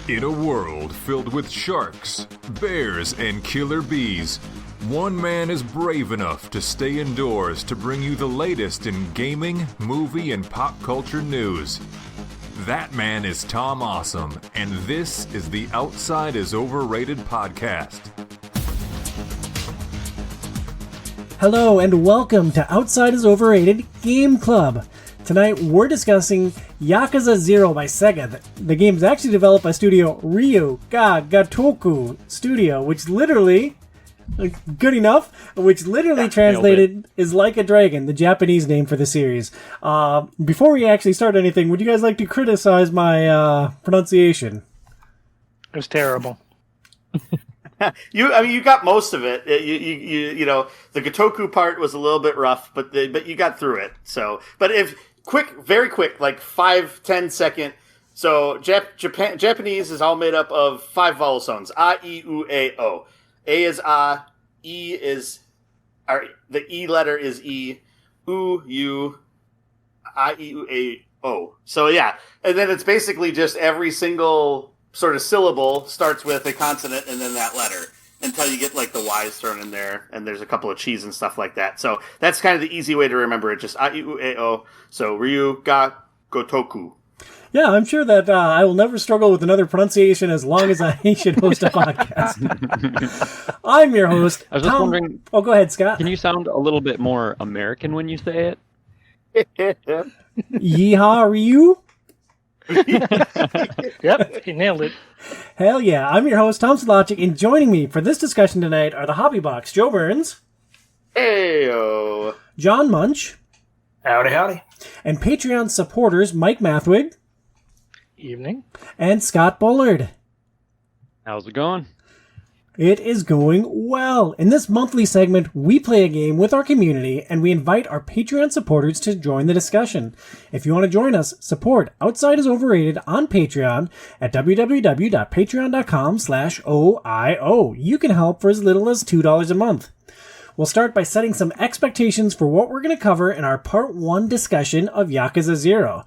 In a world filled with sharks, bears, and killer bees, one man is brave enough to stay indoors to bring you the latest in gaming, movie, and pop culture news. That man is Tom Awesome, and this is the Outside is Overrated podcast. Hello and welcome to Outside is Overrated Game Club. Tonight we're discussing Yakuza 0 by Sega. The game is actually developed by studio Ryu Ga Gotoku Studio, which literally, good enough, which literally translated is like a dragon, the Japanese name for the series. Before we actually start anything, would you guys like to criticize my pronunciation? It was terrible. You got most of it. You know, the Gotoku part was a little bit rough, but you got through it. So, but very quick, like 5-10 second. So Japanese is all made up of 5 vowel sounds: a, I, U, A, O. A is a, E is, the E letter is E, U, U, I, E, U, A, O. So yeah, and then it's basically just every single sort of syllable starts with a consonant and then that letter until you get like the Y's thrown in there, and there's a couple of cheese and stuff like that. So that's kind of the easy way to remember it, just A-I-U-A-O. So Ryu Ga Gotoku. Yeah, I'm sure that I will never struggle with another pronunciation as long as I should host a podcast. I'm your host, I was just wondering... Oh, go ahead, Scott. Can you sound a little bit more American when you say it? Yeehaw, Ryu? Yep, you nailed it. Hell yeah. I'm your host, Tom Slogic, and joining me for this discussion tonight are the Hobby Box, Joe Burns. Heyo. John Munch. Howdy, howdy. And Patreon supporters, Mike Mathwig. Evening. And Scott Bullard. How's it going? It is going well. In this monthly segment, we play a game with our community, and we invite our Patreon supporters to join the discussion. If you want to join us, support Outside is Overrated on Patreon at www.patreon.com/OiO. You can help for as little as $2 a month. We'll start by setting some expectations for what we're going to cover in our Part 1 discussion of Yakuza 0.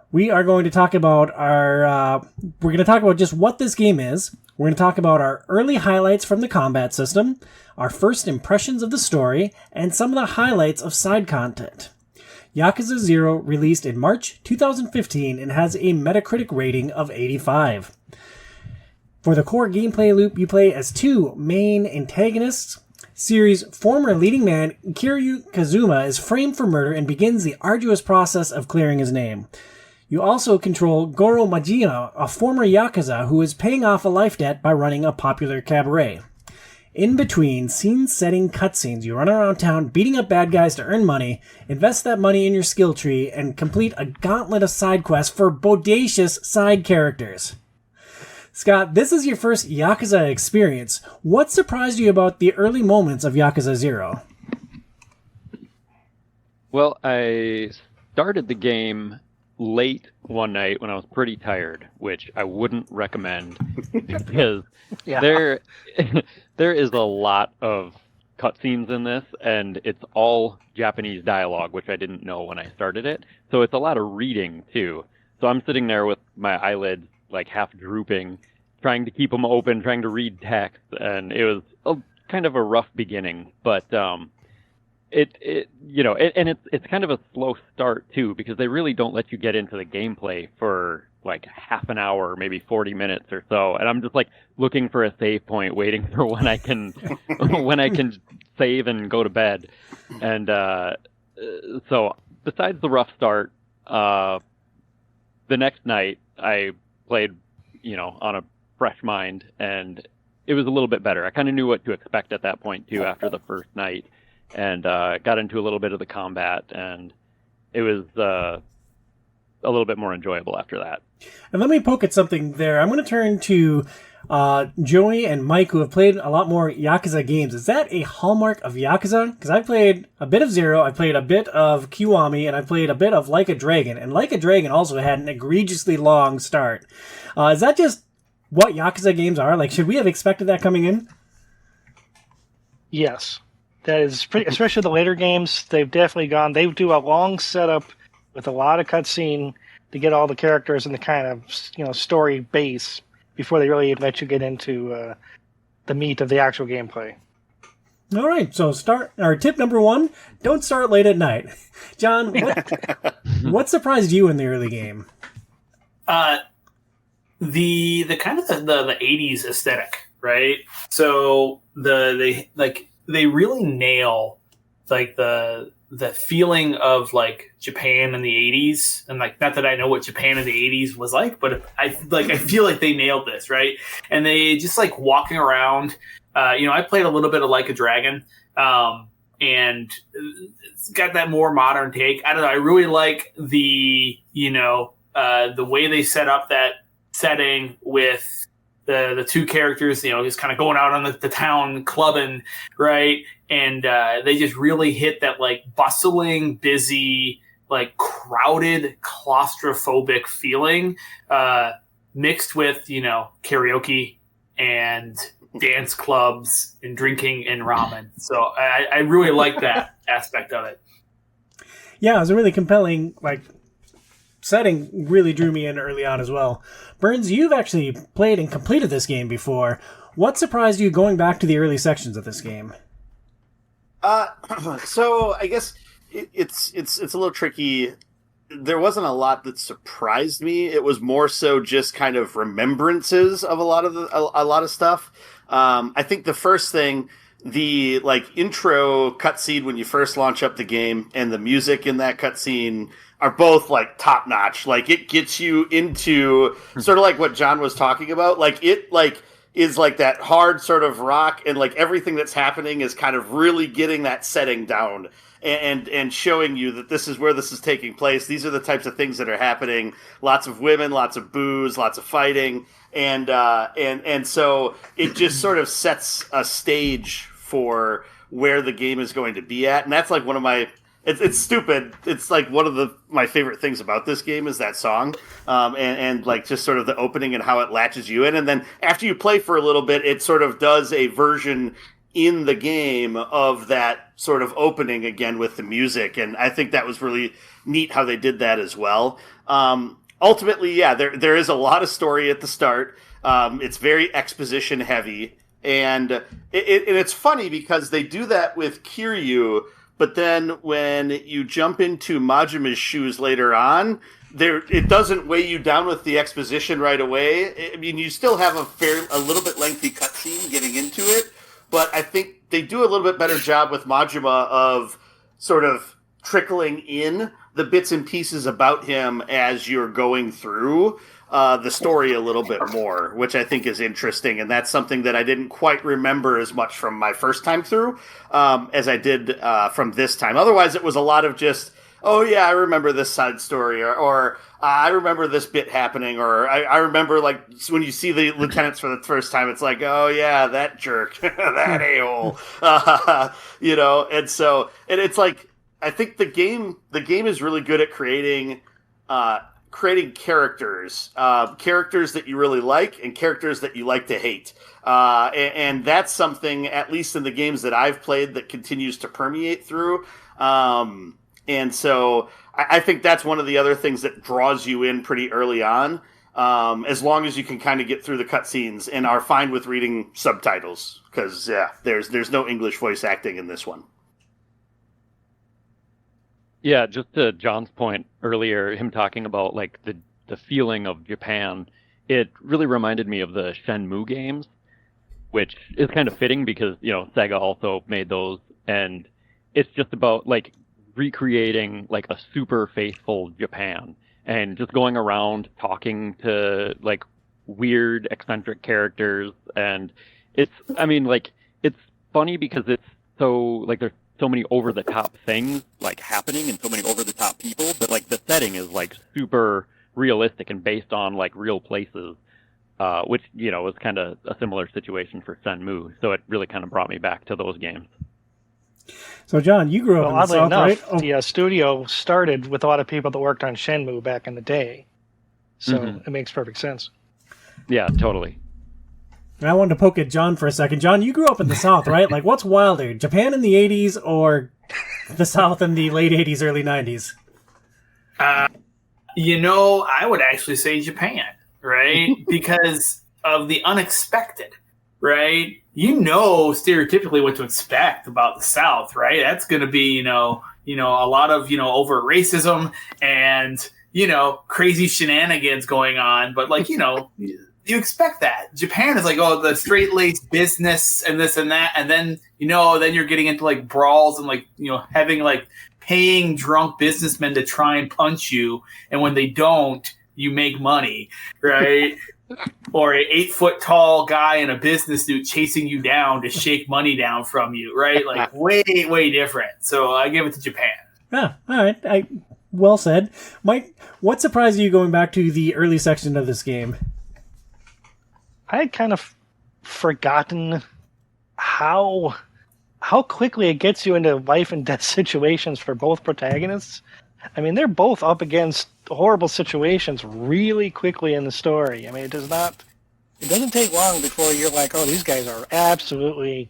We are going to talk about just what this game is. We're going to talk about our early highlights from the combat system, our first impressions of the story, and some of the highlights of side content. Yakuza 0 released in March 2015 and has a Metacritic rating of 85. For the core gameplay loop, you play as 2 main antagonists. Series' former leading man, Kiryu Kazuma, is framed for murder and begins the arduous process of clearing his name. You also control Goro Majima, a former Yakuza who is paying off a life debt by running a popular cabaret. In between scene-setting cutscenes, you run around town beating up bad guys to earn money, invest that money in your skill tree, and complete a gauntlet of side quests for bodacious side characters. Scott, this is your first Yakuza experience. What surprised you about the early moments of Yakuza 0? Well, I started the game late one night when I was pretty tired, which I wouldn't recommend because there is a lot of cutscenes in this, and it's all Japanese dialogue, which I didn't know when I started it. So it's a lot of reading too. So I'm sitting there with my eyelids like half drooping, trying to keep them open, trying to read text, and it was kind of a rough beginning, but it's kind of a slow start too, because they really don't let you get into the gameplay for like half an hour, maybe 40 minutes or so. And I'm just like looking for a save point, waiting for when I can save and go to bed. And so besides the rough start, the next night I played, on a fresh mind, and it was a little bit better. I kind of knew what to expect at that point too after the first night. And got into a little bit of the combat, and it was a little bit more enjoyable after that. And let me poke at something there. I'm going to turn to Joey and Mike, who have played a lot more Yakuza games. Is that a hallmark of Yakuza? Because I played a bit of Zero, I played a bit of Kiwami, and I played a bit of Like a Dragon. And Like a Dragon also had an egregiously long start. Is that just what Yakuza games are? Like, should we have expected that coming in? Yes. That is pretty, especially the later games, they've definitely gone, they do a long setup with a lot of cutscene to get all the characters in the kind of, story base before they really let you get into the meat of the actual gameplay. All right, so tip number 1, don't start late at night. John, what surprised you in the early game? The kind of the 80s aesthetic, right? So they really nail like the feeling of like Japan in the 80s, and like not that I know what Japan in the 80s was like, but I feel like they nailed this, right? And they just like walking around. I played a little bit of Like a Dragon, and it's got that more modern take. I don't know. I really like the way they set up that setting with the two characters, just kind of going out on the town clubbing, right? And they just really hit that like bustling, busy, like crowded, claustrophobic feeling, mixed with karaoke and dance clubs and drinking and ramen. So I really like that aspect of it. Yeah, it was a really compelling setting. Really drew me in early on as well. Burns, you've actually played and completed this game before. What surprised you going back to the early sections of this game? So I guess it's a little tricky. There wasn't a lot that surprised me. It was more so just kind of remembrances of a lot of stuff. I think the first thing, the intro cutscene when you first launch up the game and the music in that cutscene are both top notch. It gets you into sort of like what John was talking about. It is that hard sort of rock, and everything that's happening is kind of really getting that setting down. And showing you that this is where this is taking place. These are the types of things that are happening. Lots of women, lots of booze, lots of fighting, and so it just sort of sets a stage for where the game is going to be at. And that's one of my. It's stupid. It's one of my favorite things about this game is that song, and just sort of the opening and how it latches you in. And then after you play for a little bit, it sort of does a version in the game of that sort of opening again with the music, and I think that was really neat how they did that as well. Ultimately, yeah, there is a lot of story at the start. It's very exposition heavy, and it's funny because they do that with Kiryu, but then when you jump into Majima's shoes later on, it doesn't weigh you down with the exposition right away. I mean, you still have a little bit lengthy cutscene getting into it, but I think they do a little bit better job with Majima of sort of trickling in the bits and pieces about him as you're going through the story a little bit more, which I think is interesting. And that's something that I didn't quite remember as much from my first time through as I did from this time. Otherwise, it was a lot of just, oh yeah, I remember this side story, or I remember this bit happening, or I remember when you see the lieutenants for the first time, it's oh yeah, that jerk, that a-hole, and it's I think the game is really good at creating characters that you really like and characters that you like to hate. And that's something, at least in the games that I've played, that continues to permeate through. And so I think that's one of the other things that draws you in pretty early on, as long as you can kind of get through the cutscenes and are fine with reading subtitles. Because, yeah, there's no English voice acting in this one. Yeah, just to John's point earlier, him talking about the feeling of Japan, it really reminded me of the Shenmue games, which is kind of fitting because, Sega also made those, and it's just about recreating a super faithful Japan and just going around talking to weird eccentric characters, and it's funny because it's so there's so many over the top things happening and so many over the top people, but the setting is super realistic and based on real places, which was kind of a similar situation for Shenmue, so it really kind of brought me back to those games. So, John, you grew up in the South, right? Oh. The studio started with a lot of people that worked on Shenmue back in the day. So It makes perfect sense. Yeah, totally. I wanted to poke at John for a second. John, you grew up in the South, right? What's wilder, Japan in the 80s or the South in the late 80s, early 90s? I would actually say Japan, right? Because of the unexpected, right? You know stereotypically what to expect about the South, right? That's going to be, a lot of, over racism and, crazy shenanigans going on. But like, you expect that. Japan is like, oh, the straight-laced business and this and that. And then, then you're getting into like brawls and like, having like paying drunk businessmen to try and punch you. And when they don't, you make money, right? Or an 8-foot tall guy in a business suit chasing you down to shake money down from you, right? Like way, way different. So I give it to Japan. Ah, all right. Well said. Mike, what surprised you going back to the early section of this game? I had kind of forgotten how quickly it gets you into life and death situations for both protagonists. I mean, they're both up against horrible situations really quickly in the story. I mean, it doesn't take long before you're like, oh, these guys are absolutely,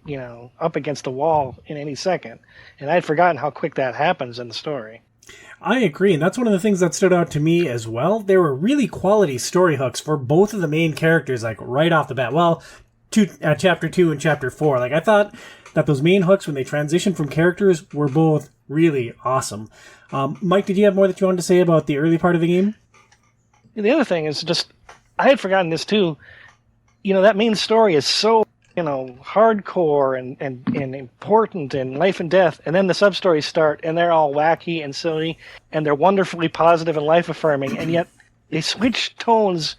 up against the wall in any second. And I'd forgotten how quick that happens in the story. I agree, and that's one of the things that stood out to me as well. There were really quality story hooks for both of the main characters, like right off the bat. Well, Chapter 2 and Chapter 4. Like, I thought that those main hooks, when they transitioned from characters, were both really awesome. Mike, did you have more that you wanted to say about the early part of the game? The other thing is just, I had forgotten this too. That main story is so, hardcore and important and life and death. And then the sub-stories start and they're all wacky and silly and they're wonderfully positive and life-affirming. And yet they switch tones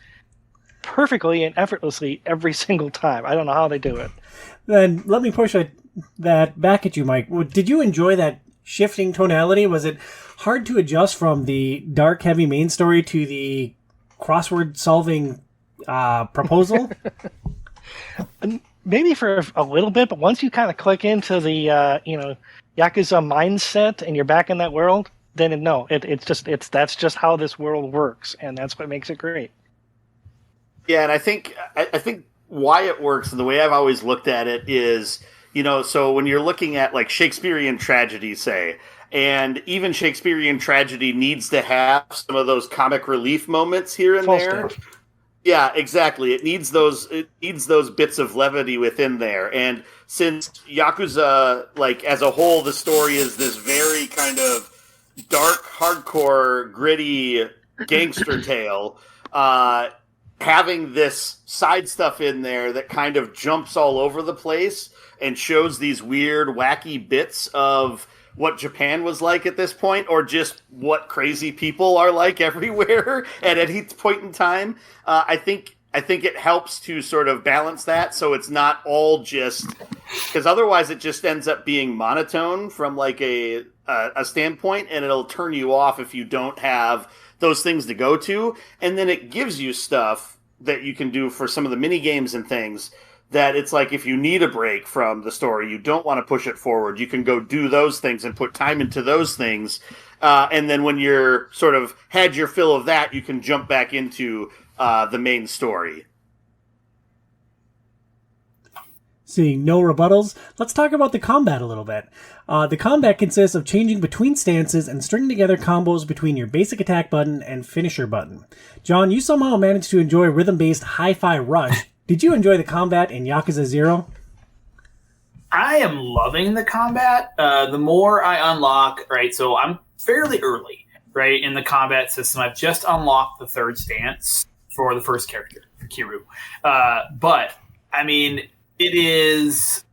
perfectly and effortlessly every single time. I don't know how they do it. Then let me push that back at you, Mike. Did you enjoy that shifting tonality? Was it hard to adjust from the dark, heavy main story to the crossword-solving proposal? Maybe for a little bit, but once you kind of click into the Yakuza mindset and you're back in that world, then that's just how this world works, and that's what makes it great. Yeah, and I think why it works and the way I've always looked at it is, so when you're looking at like Shakespearean tragedy, say, and even Shakespearean tragedy needs to have some of those comic relief moments here and there. Stuff. Yeah, exactly. It needs those bits of levity within there. And since Yakuza, like as a whole, the story is this very kind of dark, hardcore, gritty gangster tale, having this side stuff in there that kind of jumps all over the place and shows these weird, wacky bits of what Japan was like at this point, or just what crazy people are like everywhere at any point in time. I think it helps to sort of balance that, so it's not all just because otherwise it just ends up being monotone from like a standpoint, and it'll turn you off if you don't have those things to go to. And then it gives you stuff that you can do for some of the mini games and things that it's like if you need a break from the story, you don't want to push it forward, you can go do those things and put time into those things. And then when you're sort of had your fill of that, you can jump back into the main story. Seeing no rebuttals, let's talk about the combat a little bit. The combat consists of changing between stances and stringing together combos between your basic attack button and finisher button. John, you somehow managed to enjoy rhythm-based hi-fi rush. Did you enjoy the combat in Yakuza 0? I am loving the combat. The more I unlock, right, so I'm fairly early, right, in the combat system. I've just unlocked the third stance for the first character, for Kiryu. But, I mean, it is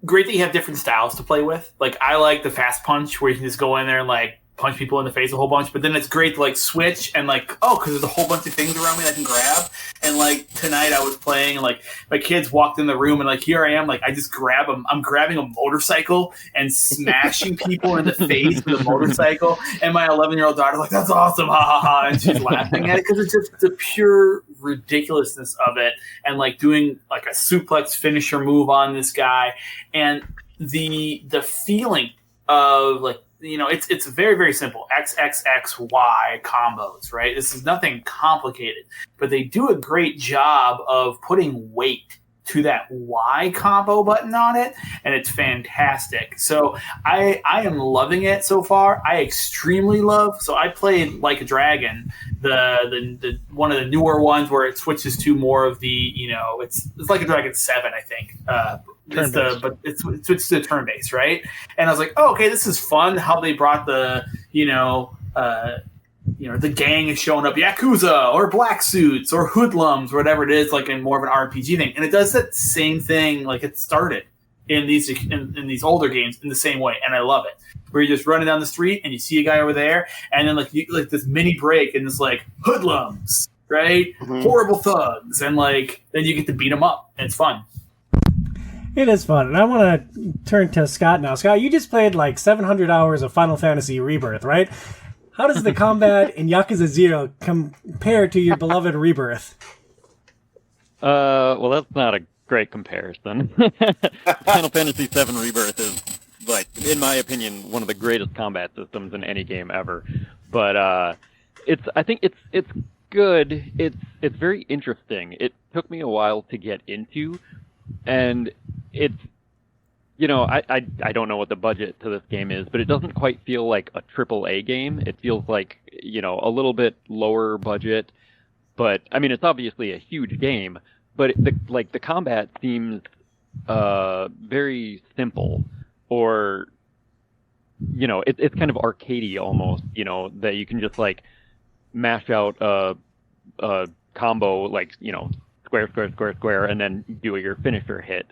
great that you have different styles to play with. Like, I like the fast punch where you can just go in there and, like, punch people in the face a whole bunch, but then it's great to like switch and like, oh, because there's a whole bunch of things around me that I can grab. And like tonight I was playing and like my kids walked in the room and like here I am, like I just grab them. I'm grabbing a motorcycle and smashing people in the face with a motorcycle. And my 11-year-old daughter like, that's awesome, ha ha ha, and she's laughing at it because it's just the pure ridiculousness of it. And like doing like a suplex finisher move on this guy and the feeling of like, you know, it's very, very simple. X, X, X, Y combos, right? This is nothing complicated, but they do a great job of putting weight to that Y combo button on it, and it's fantastic. So I am loving it so far. I extremely love. So I played Like a Dragon, the one of the newer ones where it switches to more of the it's Like a Dragon 7, I think. It's switched to turn-based, right? And I was like, oh, okay, this is fun. How they brought the the gang is showing up, Yakuza or black suits or hoodlums or whatever it is, like in more of an RPG thing. And it does that same thing, like it started in these older games in the same way, and I love it. Where you're just running down the street and you see a guy over there, and then like this mini break, and it's like hoodlums, right? Mm-hmm. Horrible thugs, and like then you get to beat them up, and it's fun. It is fun, and I want to turn to Scott now. Scott, you just played like 700 hours of Final Fantasy Rebirth, right? How does the combat in Yakuza 0 compare to your beloved Rebirth? Well, that's not a great comparison. Final Fantasy VII Rebirth is, like, in my opinion, one of the greatest combat systems in any game ever. But I think it's good. It's very interesting. It took me a while to get into, and it's, I don't know what the budget to this game is, but it doesn't quite feel like a AAA game. It feels like, a little bit lower budget, but I mean, it's obviously a huge game, but the combat seems very simple, or it's kind of arcadey almost, that you can just like mash out a combo, like square, square, square, square, and then do your finisher hit.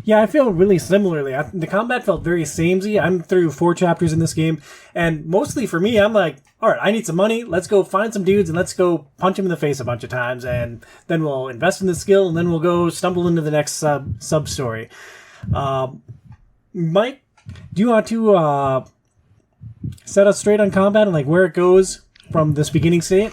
Yeah, I feel really similarly. The combat felt very samey. I'm through 4 chapters in this game, and mostly for me, I'm like, all right, I need some money. Let's go find some dudes, and let's go punch them in the face a bunch of times, and then we'll invest in the skill, and then we'll go stumble into the next sub-story. Mike, do you want to set us straight on combat and like where it goes from this beginning state?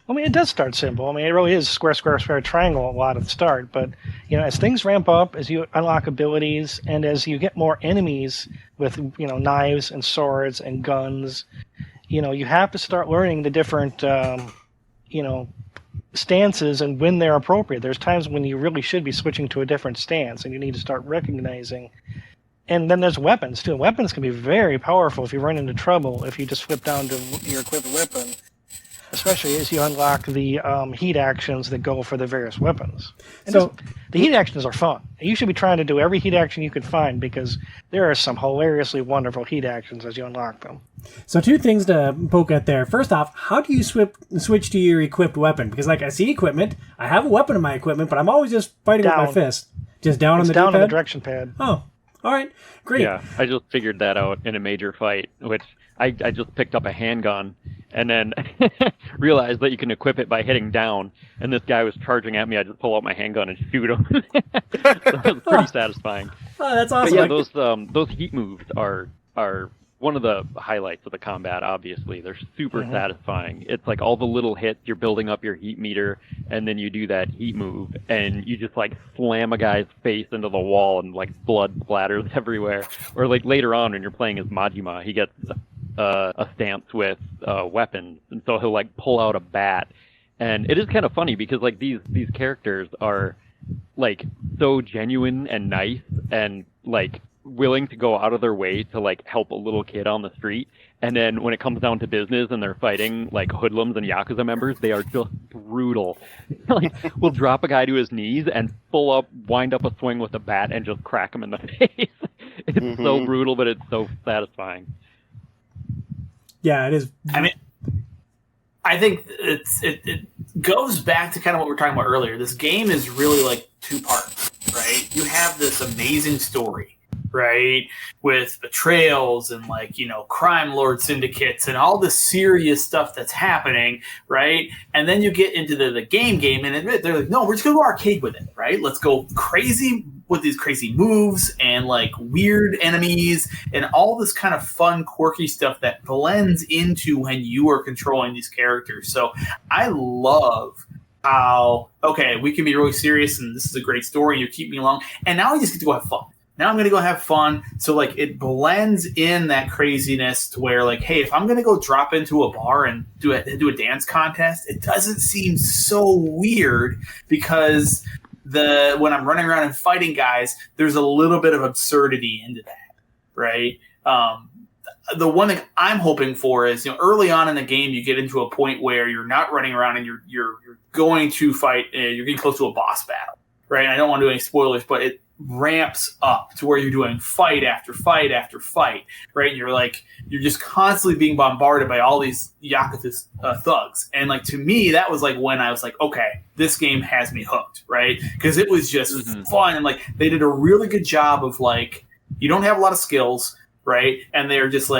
I mean, it does start simple. I mean, it really is square, square, square, triangle a lot at the start. But, as things ramp up, as you unlock abilities, and as you get more enemies with, knives and swords and guns, you have to start learning the different, stances and when they're appropriate. There's times when you really should be switching to a different stance, and you need to start recognizing. And then there's weapons, too. Weapons can be very powerful if you run into trouble, if you just flip down to your equipped weapon. Especially as you unlock the heat actions that go for the various weapons. And so the heat actions are fun. You should be trying to do every heat action you can find, because there are some hilariously wonderful heat actions as you unlock them. So 2 things to poke at there. First off, how do you switch to your equipped weapon? Because like I see equipment, I have a weapon in my equipment, but I'm always just fighting with my fist. Just down on the down D-pad? On the direction pad. Oh, all right, great. Yeah, I just figured that out in a major fight, which I just picked up a handgun and then realized that you can equip it by hitting down, and this guy was charging at me. I just pull out my handgun and shoot him. So it was pretty satisfying. Oh, that's awesome. But yeah, those heat moves are one of the highlights of the combat, obviously. They're super satisfying. It's like all the little hits, you're building up your heat meter, and then you do that heat move, and you just like slam a guy's face into the wall, and like blood splatters everywhere. Or like later on when you're playing as Majima, he gets a stance with weapons, and so he'll like pull out a bat. And it is kind of funny because like these characters are like so genuine and nice and like willing to go out of their way to like help a little kid on the street, and then when it comes down to business and they're fighting like hoodlums and Yakuza members, they are just brutal. Like we'll drop a guy to his knees and wind up a swing with a bat and just crack him in the face. It's so brutal, but it's so satisfying. Yeah, it is. I mean, I think it goes back to kind of what we were talking about earlier. This game is really like 2 parts, right? You have this amazing story, right, with betrayals and like crime lord syndicates and all the serious stuff that's happening, right? And then you get into the game, and they're like, no, we're just gonna go arcade with it, right? Let's go crazy with these crazy moves and like weird enemies and all this kind of fun, quirky stuff that blends into when you are controlling these characters. So I love how, okay, we can be really serious and this is a great story and you keep me along, and now I just get to go have fun. Now I'm going to go have fun. So like it blends in that craziness to where like, hey, if I'm going to go drop into a bar and do a dance contest, it doesn't seem so weird because when I'm running around and fighting guys, there's a little bit of absurdity into that, right? The one thing I'm hoping for is, early on in the game, you get into a point where you're not running around and you're going to fight. You're getting close to a boss battle, right? And I don't want to do any spoilers, but it ramps up to where you're doing fight after fight after fight, right? And you're just constantly being bombarded by all these Yakuza thugs. And to me, that was when I was okay, this game has me hooked, right? Because it was just fun. And they did a really good job of you don't have a lot of skills, right? And they're just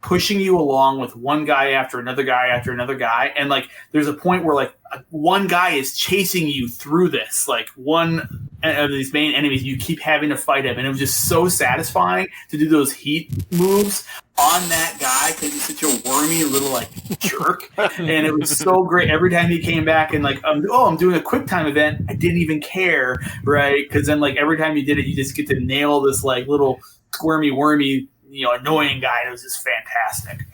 pushing you along with one guy after another guy after another guy. And there's a point where one guy is chasing you through this, one of these main enemies, you keep having to fight him. And it was just so satisfying to do those heat moves on that guy because he's such a wormy little jerk. And it was so great. Every time he came back and I'm doing a quick time event, I didn't even care, right? Because then every time you did it, you just get to nail this little squirmy, wormy, annoying guy. And it was just fantastic.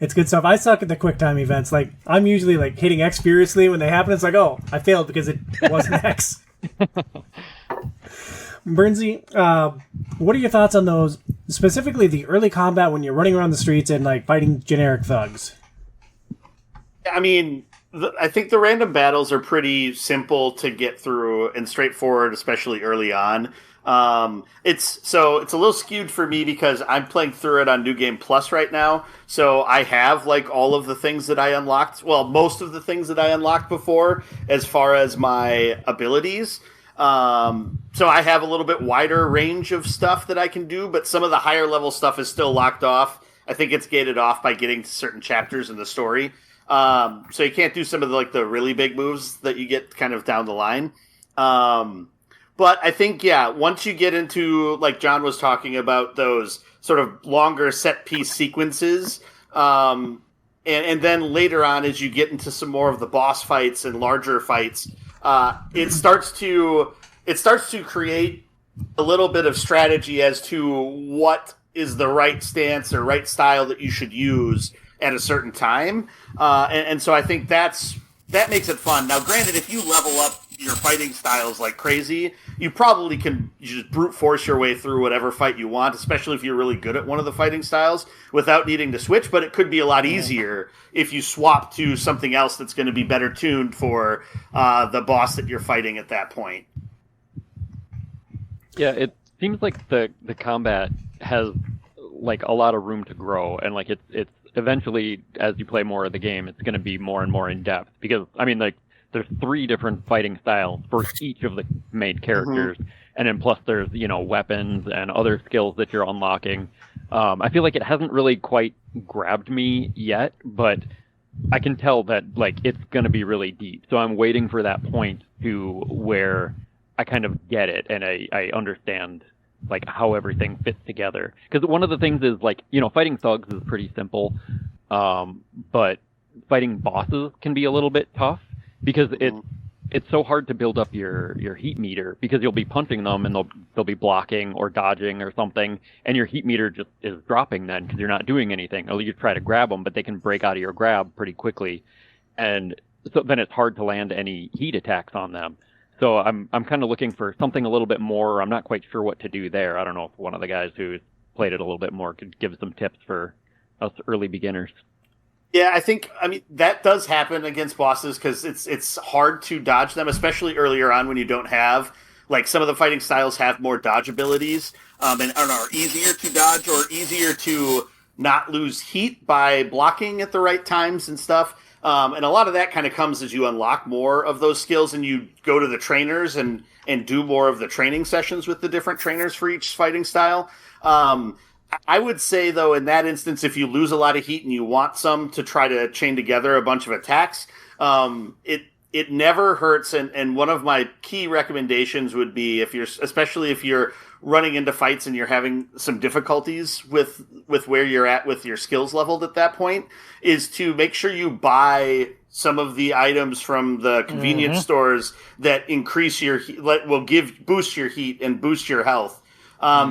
It's good stuff. I suck at the quick time events. I'm usually hitting X furiously when they happen. It's oh, I failed because it wasn't X. Bernsey, what are your thoughts on those? Specifically, the early combat when you're running around the streets and fighting generic thugs. I mean, I think the random battles are pretty simple to get through and straightforward, especially early on. It's a little skewed for me because I'm playing through it on New Game Plus right now. So I have all of the things that I unlocked. Well, most of the things that I unlocked before as far as my abilities. So I have a little bit wider range of stuff that I can do, but some of the higher level stuff is still locked off. I think it's gated off by getting to certain chapters in the story. So you can't do some of the really big moves that you get kind of down the line. But I think, once you get into, John was talking about, those sort of longer set-piece sequences, and then later on, as you get into some more of the boss fights and larger fights, it starts to create a little bit of strategy as to what is the right stance or right style that you should use at a certain time. And so I think that makes it fun. Now, granted, if you level up your fighting styles like crazy, you probably can just brute force your way through whatever fight you want, especially if you're really good at one of the fighting styles without needing to switch. But it could be a lot easier if you swap to something else that's going to be better tuned for the boss that you're fighting at that point. Yeah, it seems like the combat has a lot of room to grow, and it's eventually, as you play more of the game, it's going to be more and more in depth because there's 3 different fighting styles for each of the main characters, and then plus there's weapons and other skills that you're unlocking. I feel like it hasn't really quite grabbed me yet, but I can tell that it's going to be really deep. So I'm waiting for that point to where I kind of get it and I understand how everything fits together. Because one of the things is fighting thugs is pretty simple, but fighting bosses can be a little bit tough. Because it's so hard to build up your heat meter because you'll be punching them and they'll be blocking or dodging or something, and your heat meter just is dropping then because you're not doing anything. Or you try to grab them, but they can break out of your grab pretty quickly, and so then it's hard to land any heat attacks on them. So I'm kind of looking for something a little bit more. I'm not quite sure what to do there. I don't know if one of the guys who played it a little bit more could give some tips for us early beginners. Yeah, I mean, that does happen against bosses because it's hard to dodge them, especially earlier on when you don't have, some of the fighting styles have more dodge abilities and are easier to dodge or easier to not lose heat by blocking at the right times and stuff. And a lot of that kind of comes as you unlock more of those skills and you go to the trainers and do more of the training sessions with the different trainers for each fighting style. I would say, though, in that instance, if you lose a lot of heat and you want some to try to chain together a bunch of attacks, it never hurts. And one of my key recommendations would be especially if you're running into fights and you're having some difficulties with where you're at with your skills leveled at that point, is to make sure you buy some of the items from the convenience stores that increase your boost your heat and boost your health.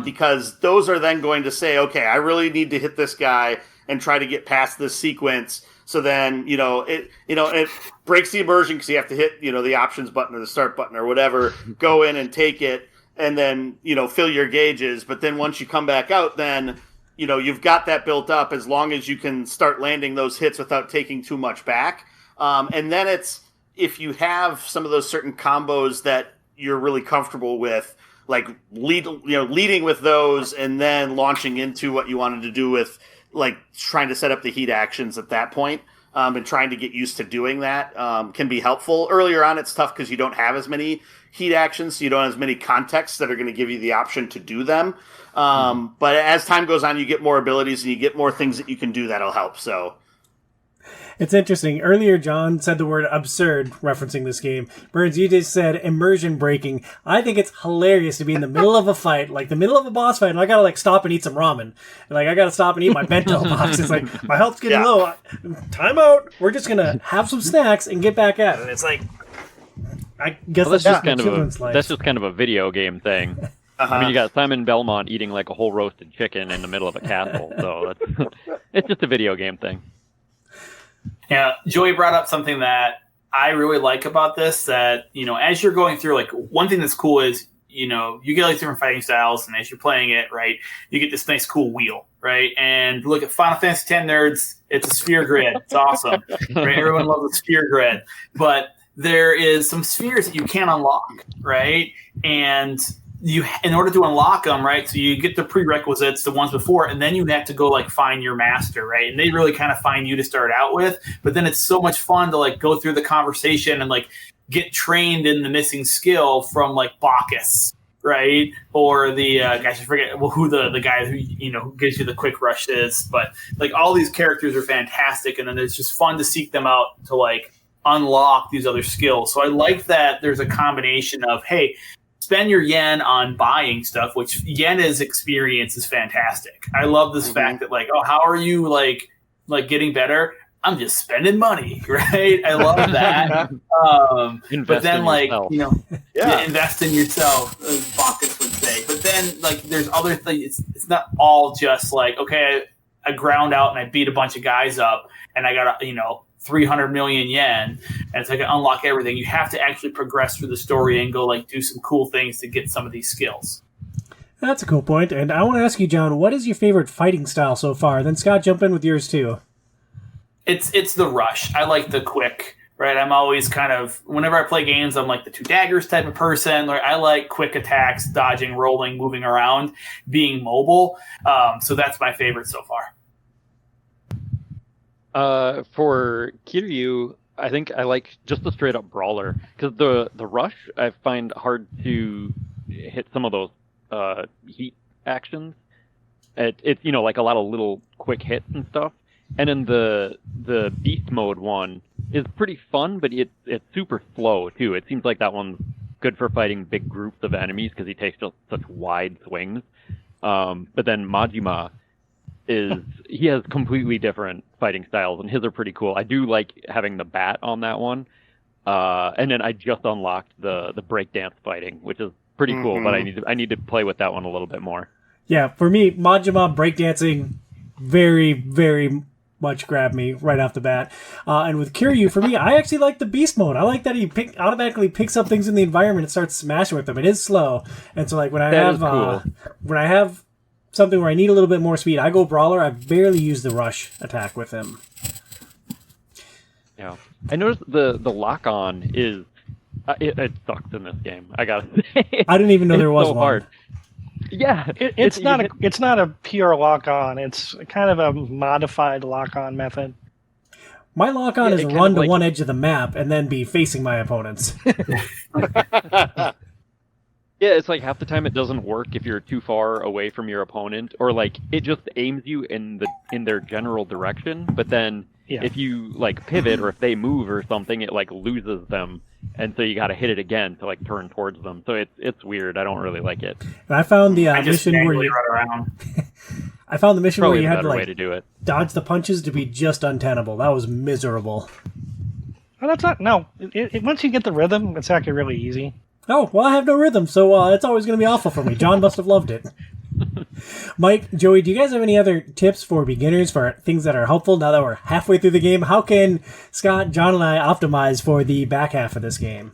Because those are then going to say, okay, I really need to hit this guy and try to get past this sequence. So then, it breaks the immersion because you have to hit, the options button or the start button or whatever, go in and take it, and then, fill your gauges. But then once you come back out, then, you've got that built up as long as you can start landing those hits without taking too much back. And then it's, if you have some of those certain combos that you're really comfortable with, like leading with those and then launching into what you wanted to do with, like, trying to set up the heat actions at that point, and trying to get used to doing that, can be helpful. Earlier on, it's tough because you don't have as many heat actions, so you don't have as many contexts that are going to give you the option to do them. But as time goes on, you get more abilities and you get more things that you can do that'll help. So it's interesting. Earlier, John said the word absurd, referencing this game. Burns, you just said immersion breaking. I think it's hilarious to be in the middle of a fight, like the middle of a boss fight, and I gotta stop and eat some ramen. And I gotta stop and eat my bento box. It's like, my health's getting low. Time out. We're just gonna have some snacks and get back at it. It's like, I guess that's just kind of a video game thing. I mean, you got Simon Belmont eating like a whole roasted chicken in the middle of a castle, so it's just a video game thing. Yeah, Joey brought up something that I really like about this, that, as you're going through, like, one thing that's cool is, you get like different fighting styles, and as you're playing it, right, you get this nice cool wheel, right? And look at Final Fantasy X nerds, it's a sphere grid. It's awesome, right? Everyone loves a sphere grid. But there is some spheres that you can't unlock, right? And in order to unlock them, right, so you get the prerequisites, the ones before, and then you have to go find your master, right? And they really kind of find you to start out with, but then it's so much fun to go through the conversation and get trained in the missing skill from Bacchus, right? Or the gosh, I forget who the guy who who gives you the quick rush is, but all these characters are fantastic, and then it's just fun to seek them out to unlock these other skills. So I like that there's a combination of, hey, spend your yen on buying stuff, which yen is experience is fantastic. I love this fact that how are you getting better? I'm just spending money, right? I love that. But then invest in yourself, as Bacchus would say. But then there's other things. It's not all just okay, I ground out and I beat a bunch of guys up and I got 300 million yen, and it's I unlock everything. You have to actually progress through the story and go do some cool things to get some of these skills. That's a cool point. And I want to ask you, John, what is your favorite fighting style so far? Then Scott, jump in with yours too. It's the rush. I like the quick, right? I'm always whenever I play games, I'm the two daggers type of person. I like quick attacks, dodging, rolling, moving around, being mobile. So that's my favorite so far. For Kiryu, I think I like just the straight up brawler, because the rush I find hard to hit some of those heat actions. It's a lot of little quick hits and stuff, and then the beast mode one is pretty fun, but it's super slow too. It seems like that one's good for fighting big groups of enemies because he takes just such wide swings. But then Majima he has completely different fighting styles, and his are pretty cool. I do like having the bat on that one. And then I just unlocked the breakdance fighting, which is pretty cool, but I need to play with that one a little bit more. Yeah, for me, Majima breakdancing very, very much grabbed me right off the bat. And with Kiryu, for me, I actually like the beast mode. I like that he automatically picks up things in the environment and starts smashing with them. It is slow. And so when I have something where I need a little bit more speed, I go brawler. I barely use the rush attack with him. Yeah, I noticed the lock on is it sucks in this game. I gotta say, I didn't even know there was so one. Hard. Yeah, it's not a pure lock on. It's kind of a modified lock on method. My lock on is run to one edge of the map and then be facing my opponents. Yeah, it's half the time it doesn't work if you're too far away from your opponent, or it just aims you in their general direction, but then if you pivot or if they move or something, it loses them, and so you got to hit it again to turn towards them. So it's weird. I don't really like it. And I found the mission where you run around. I found the mission Probably where you had to way to do it. Dodge the punches to be just untenable. That was miserable. Well, that's not once you get the rhythm, it's actually really easy. Oh, well, I have no rhythm, so it's always going to be awful for me. John must have loved it. Mike, Joey, do you guys have any other tips for beginners for things that are helpful now that we're halfway through the game? How can Scott, John, and I optimize for the back half of this game?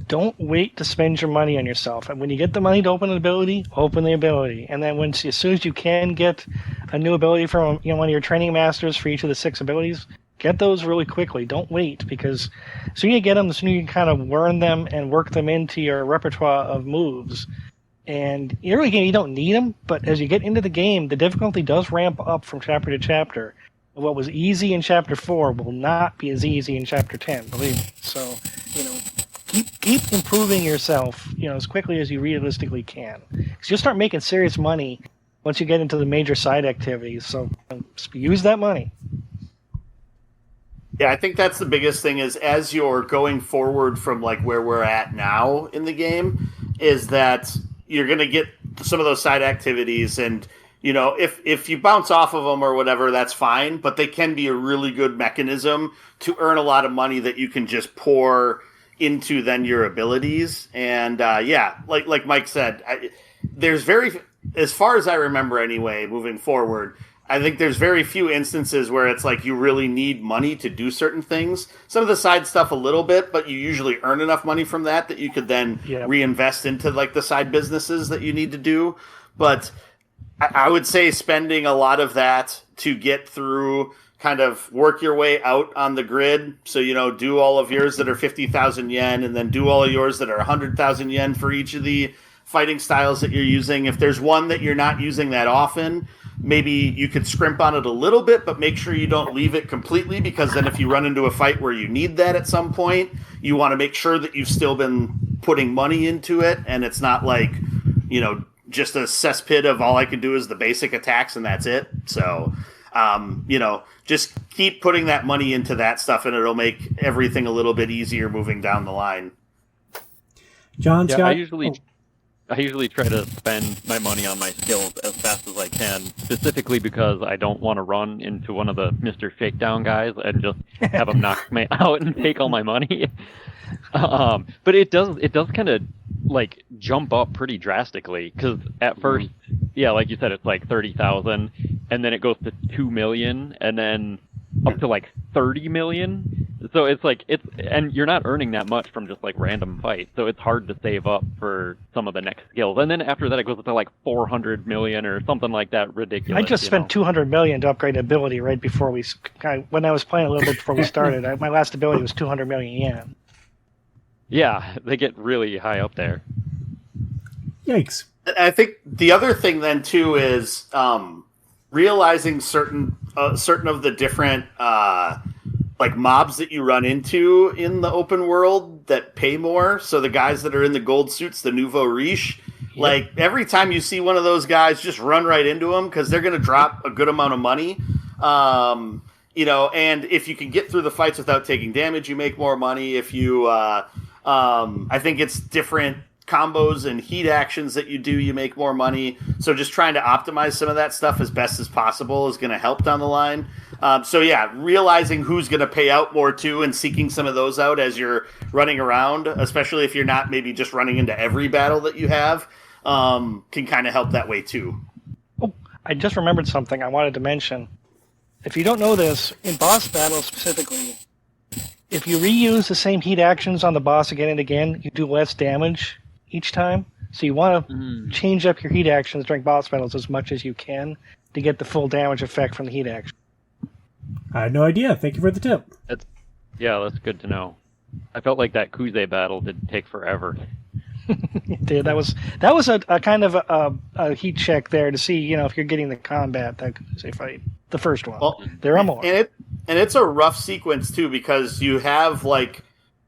Don't wait to spend your money on yourself. And when you get the money to open the ability, And then as soon as you can get a new ability from one of your training masters for each of the 6 abilities, get those really quickly. Don't wait, because the sooner you get them, the sooner you can kind of learn them and work them into your repertoire of moves. And early game, you don't need them, but as you get into the game, the difficulty does ramp up from chapter to chapter. What was easy in chapter 4 will not be as easy in chapter 10, believe me. So, keep improving yourself, as quickly as you realistically can. Because you'll start making serious money once you get into the major side activities. So use that money. Yeah, I think that's the biggest thing is as you're going forward from like where we're at now in the game, is that you're going to get some of those side activities, and if you bounce off of them or whatever, that's fine, but they can be a really good mechanism to earn a lot of money that you can just pour into then your abilities. And like Mike said, there's as far as I remember anyway, moving forward, I think there's very few instances where it's like you really need money to do certain things. Some of the side stuff a little bit, but you usually earn enough money from that you could then reinvest into like the side businesses that you need to do. But I would say spending a lot of that to get through, kind of work your way out on the grid. So, do all of yours that are 50,000 yen, and then do all of yours that are 100,000 yen for each of the fighting styles that you're using. If there's one that you're not using that often, maybe you could scrimp on it a little bit, but make sure you don't leave it completely, because then if you run into a fight where you need that at some point, you want to make sure that you've still been putting money into it, and it's not like, just a cesspit of all I can do is the basic attacks and that's it. So, just keep putting that money into that stuff, and it'll make everything a little bit easier moving down the line. John, Scott? I usually try to spend my money on my skills as fast as I can, specifically because I don't want to run into one of the Mr. Shakedown guys and just have him knock me out and take all my money. But it does kind of like jump up pretty drastically, because at first, like you said, it's like 30,000, and then it goes to 2 million, and then up to like 30 million. So it's like and you're not earning that much from just like random fights, so it's hard to save up for some of the next skills. And then after that, it goes up to like 400 million or something like that. Ridiculous. I just spent 200 million to upgrade ability right before when I was playing a little bit before we started. My last ability was 200 million yen. Yeah, they get really high up there. Yikes. I think the other thing then too is realizing certain of the different like mobs that you run into in the open world that pay more. So the guys that are in the gold suits, the nouveau riche, like every time you see one of those guys, just run right into them, because they're going to drop a good amount of money. And if you can get through the fights without taking damage, you make more money. If you, I think it's different combos and heat actions that you do, you make more money. So just trying to optimize some of that stuff as best as possible is going to help down the line. Realizing who's going to pay out more too, and seeking some of those out as you're running around, especially if you're not maybe just running into every battle that you have, can kind of help that way too. Oh, I just remembered something I wanted to mention. If you don't know this, in boss battles specifically, if you reuse the same heat actions on the boss again and again, you do less damage each time. So you want to change up your heat actions during boss battles as much as you can to get the full damage effect from the heat action. I had no idea. Thank you for the tip. That's good to know. I felt like that Kuze battle did take forever. It did. That was a kind of a heat check there to see, if you're getting the combat that Kuze fight. The first one. Well, there are more. And it's a rough sequence too, because you have like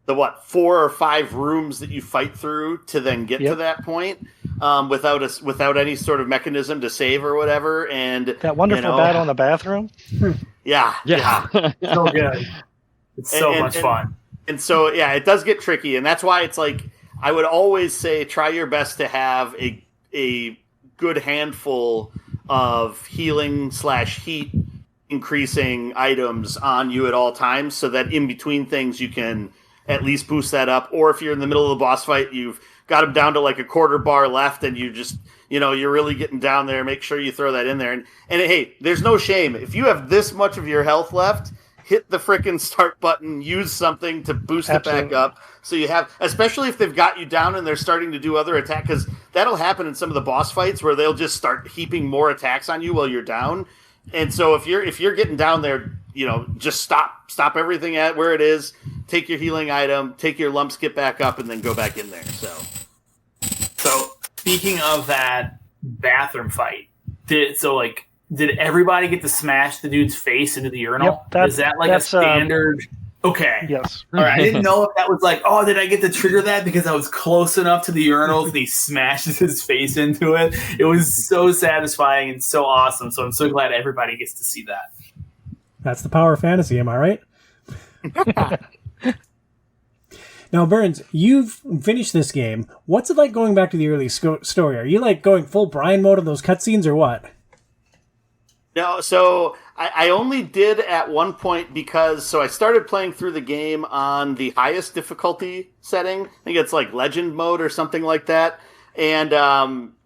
the 4 or 5 rooms that you fight through to then get to that point, without any sort of mechanism to save or whatever. And that wonderful battle in the bathroom. Yeah. So good. It's so much fun. And so it does get tricky, and that's why it's like I would always say try your best to have a good handful of healing / heat increasing items on you at all times, so that in between things you can at least boost that up. Or if you're in the middle of the boss fight, you've got him down to like a quarter bar left, and you just you're really getting down there, make sure you throw that in there. And hey, there's no shame. If you have this much of your health left, hit the frickin' start button, use something to boost it back up. So you have, especially if they've got you down and they're starting to do other attacks, because that'll happen in some of the boss fights where they'll just start heaping more attacks on you while you're down. And so if you're getting down there, just stop everything at where it is, take your healing item, take your lumps, get back up, and then go back in there. So speaking of that bathroom fight, did everybody get to smash the dude's face into the urinal? Yep, is that like a standard? Okay. Yes. All right. I didn't know if that was like, oh, did I get to trigger that because I was close enough to the urinal and he smashes his face into it? It was so satisfying and so awesome. So I'm so glad everybody gets to see that. That's the power of fantasy, am I right? Now, Burns, you've finished this game. What's it like going back to the early story? Are you like going full Brian mode on those cutscenes or what? No, so I only did at one point because I started playing through the game on the highest difficulty setting. I think it's like Legend mode or something like that. And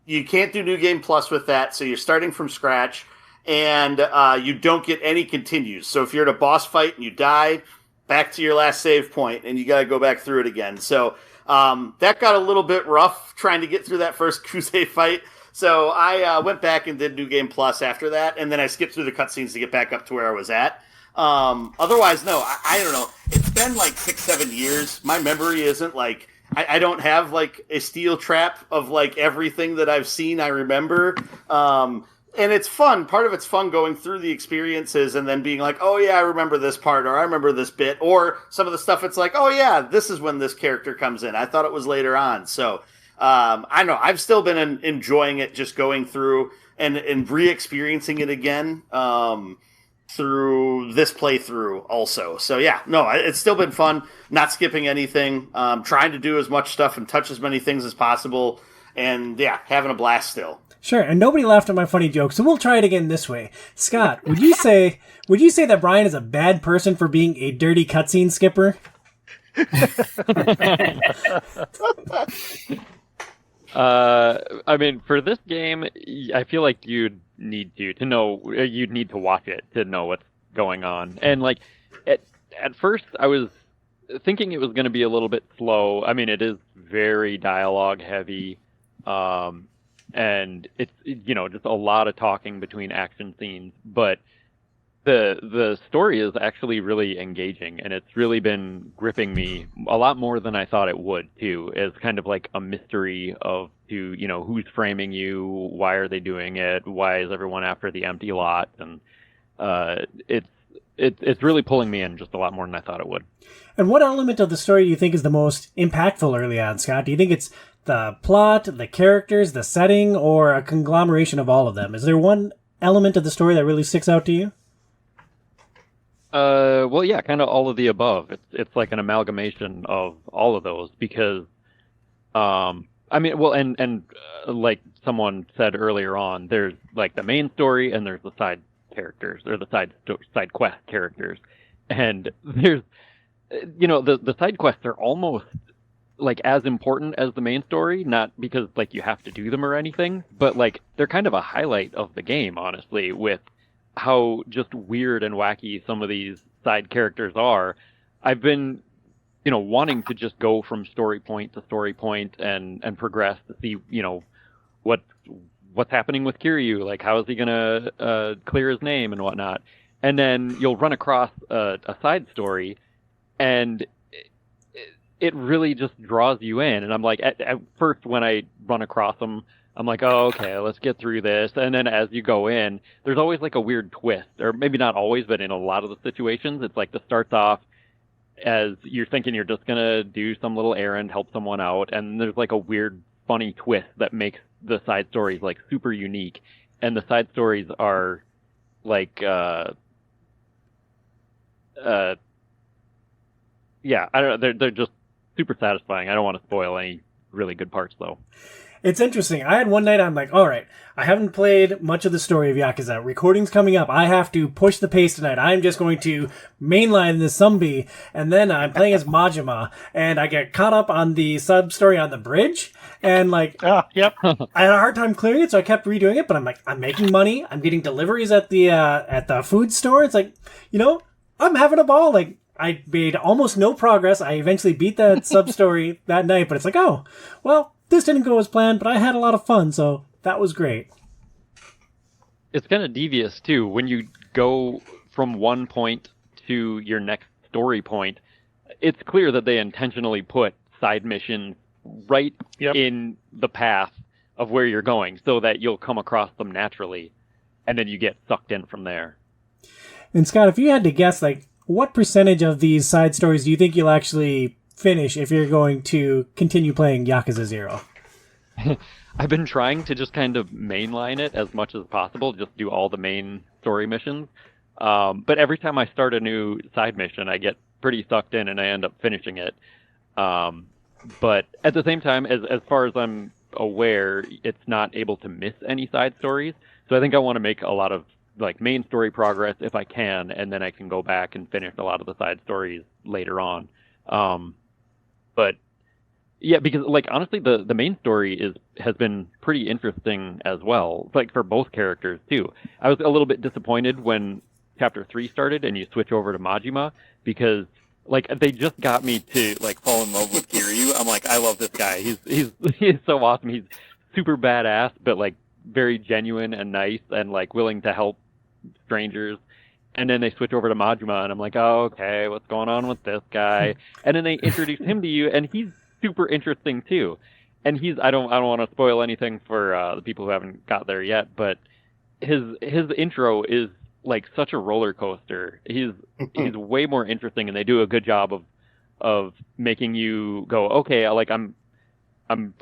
you can't do New Game Plus with that, so you're starting from scratch. And you don't get any continues. So if you're at a boss fight and you die, back to your last save point, and you got to go back through it again. So that got a little bit rough trying to get through that first Kuze fight. So I went back and did New Game Plus after that, and then I skipped through the cutscenes to get back up to where I was at. Otherwise, no, I don't know. It's been like 6-7 years. My memory isn't like... I don't have like a steel trap of like everything that I've seen I remember. And it's fun. Part of it's fun going through the experiences and then being like, oh yeah, I remember this part, or I remember this bit, or some of the stuff it's like, oh yeah, this is when this character comes in. I thought it was later on. So I don't know. I've still been enjoying it, just going through and re-experiencing it again through this playthrough also. So yeah, no, it's still been fun. Not skipping anything. Trying to do as much stuff and touch as many things as possible. And yeah, having a blast still. Sure, and nobody laughed at my funny joke, so we'll try it again this way. Scott, would you say that Brian is a bad person for being a dirty cutscene skipper? I mean, for this game, I feel like you'd need to watch it to know what's going on. And like, at first, I was thinking it was going to be a little bit slow. I mean, it is very dialogue heavy. And it's, just a lot of talking between action scenes, but the story is actually really engaging, and it's really been gripping me a lot more than I thought it would too. It's kind of like a mystery who's framing you, why are they doing it, why is everyone after the empty lot, and it's really pulling me in just a lot more than I thought it would. And what element of the story do you think is the most impactful early on, Scott? Do you think it's the plot, the characters, the setting, or a conglomeration of all of them? Is there one element of the story that really sticks out to you? Well, yeah, kind of all of the above. It's like an amalgamation of all of those because, I mean, well, and like someone said earlier on, there's like the main story and there's the side characters or the side quest characters, and there's, the side quests are almost like as important as the main story, not because like you have to do them or anything, but like they're kind of a highlight of the game, honestly, with how just weird and wacky some of these side characters are. I've been, wanting to just go from story point to story point and progress to see, what's happening with Kiryu, like how is he gonna clear his name and whatnot. And then you'll run across a side story, and it really just draws you in. And I'm like, at first when I run across them, I'm like, oh, okay, let's get through this. And then as you go in, there's always like a weird twist, or maybe not always, but in a lot of the situations, it's like this starts off as you're thinking you're just going to do some little errand, help someone out. And there's like a weird, funny twist that makes the side stories like super unique. And the side stories are like, yeah, I don't know. They're just super satisfying. I don't want to spoil any really good parts though. It's interesting. I had one night I'm like, all right, I haven't played much of the story of Yakuza. Recording's coming up. I have to push the pace tonight. I'm just going to mainline this zombie. And then I'm playing as Majima, and I get caught up on the sub-story on the bridge. And like, Yep. I had a hard time clearing it, so I kept redoing it. But I'm like, I'm making money. I'm getting deliveries at the food store. It's like, I'm having a ball. Like, I made almost no progress. I eventually beat that sub-story that night, but it's like, oh, well, this didn't go as planned, but I had a lot of fun, so that was great. It's kind of devious, too. When you go from one point to your next story point, it's clear that they intentionally put side missions right in the path of where you're going so that you'll come across them naturally, and then you get sucked in from there. And Scott, if you had to guess, like, what percentage of these side stories do you think you'll actually finish if you're going to continue playing Yakuza 0? I've been trying to just kind of mainline it as much as possible, just do all the main story missions. But every time I start a new side mission, I get pretty sucked in and I end up finishing it. But at the same time, as far as I'm aware, it's not able to miss any side stories. So I think I want to make a lot of like main story progress if I can, and then I can go back and finish a lot of the side stories later on. But yeah, because like honestly, the main story has been pretty interesting as well, like for both characters too. I was a little bit disappointed when Chapter 3 started and you switch over to Majima, because like they just got me to like fall in love with Kiryu. I'm like, I love this guy. He's so awesome. He's super badass, but like very genuine and nice and like willing to help strangers. And then they switch over to Majima and I'm like, oh, okay, what's going on with this guy? And then they introduce him to you and he's super interesting too. And I don't want to spoil anything for the people who haven't got there yet, but his intro is like such a roller coaster. He's way more interesting, and they do a good job of making you go, okay, like I'm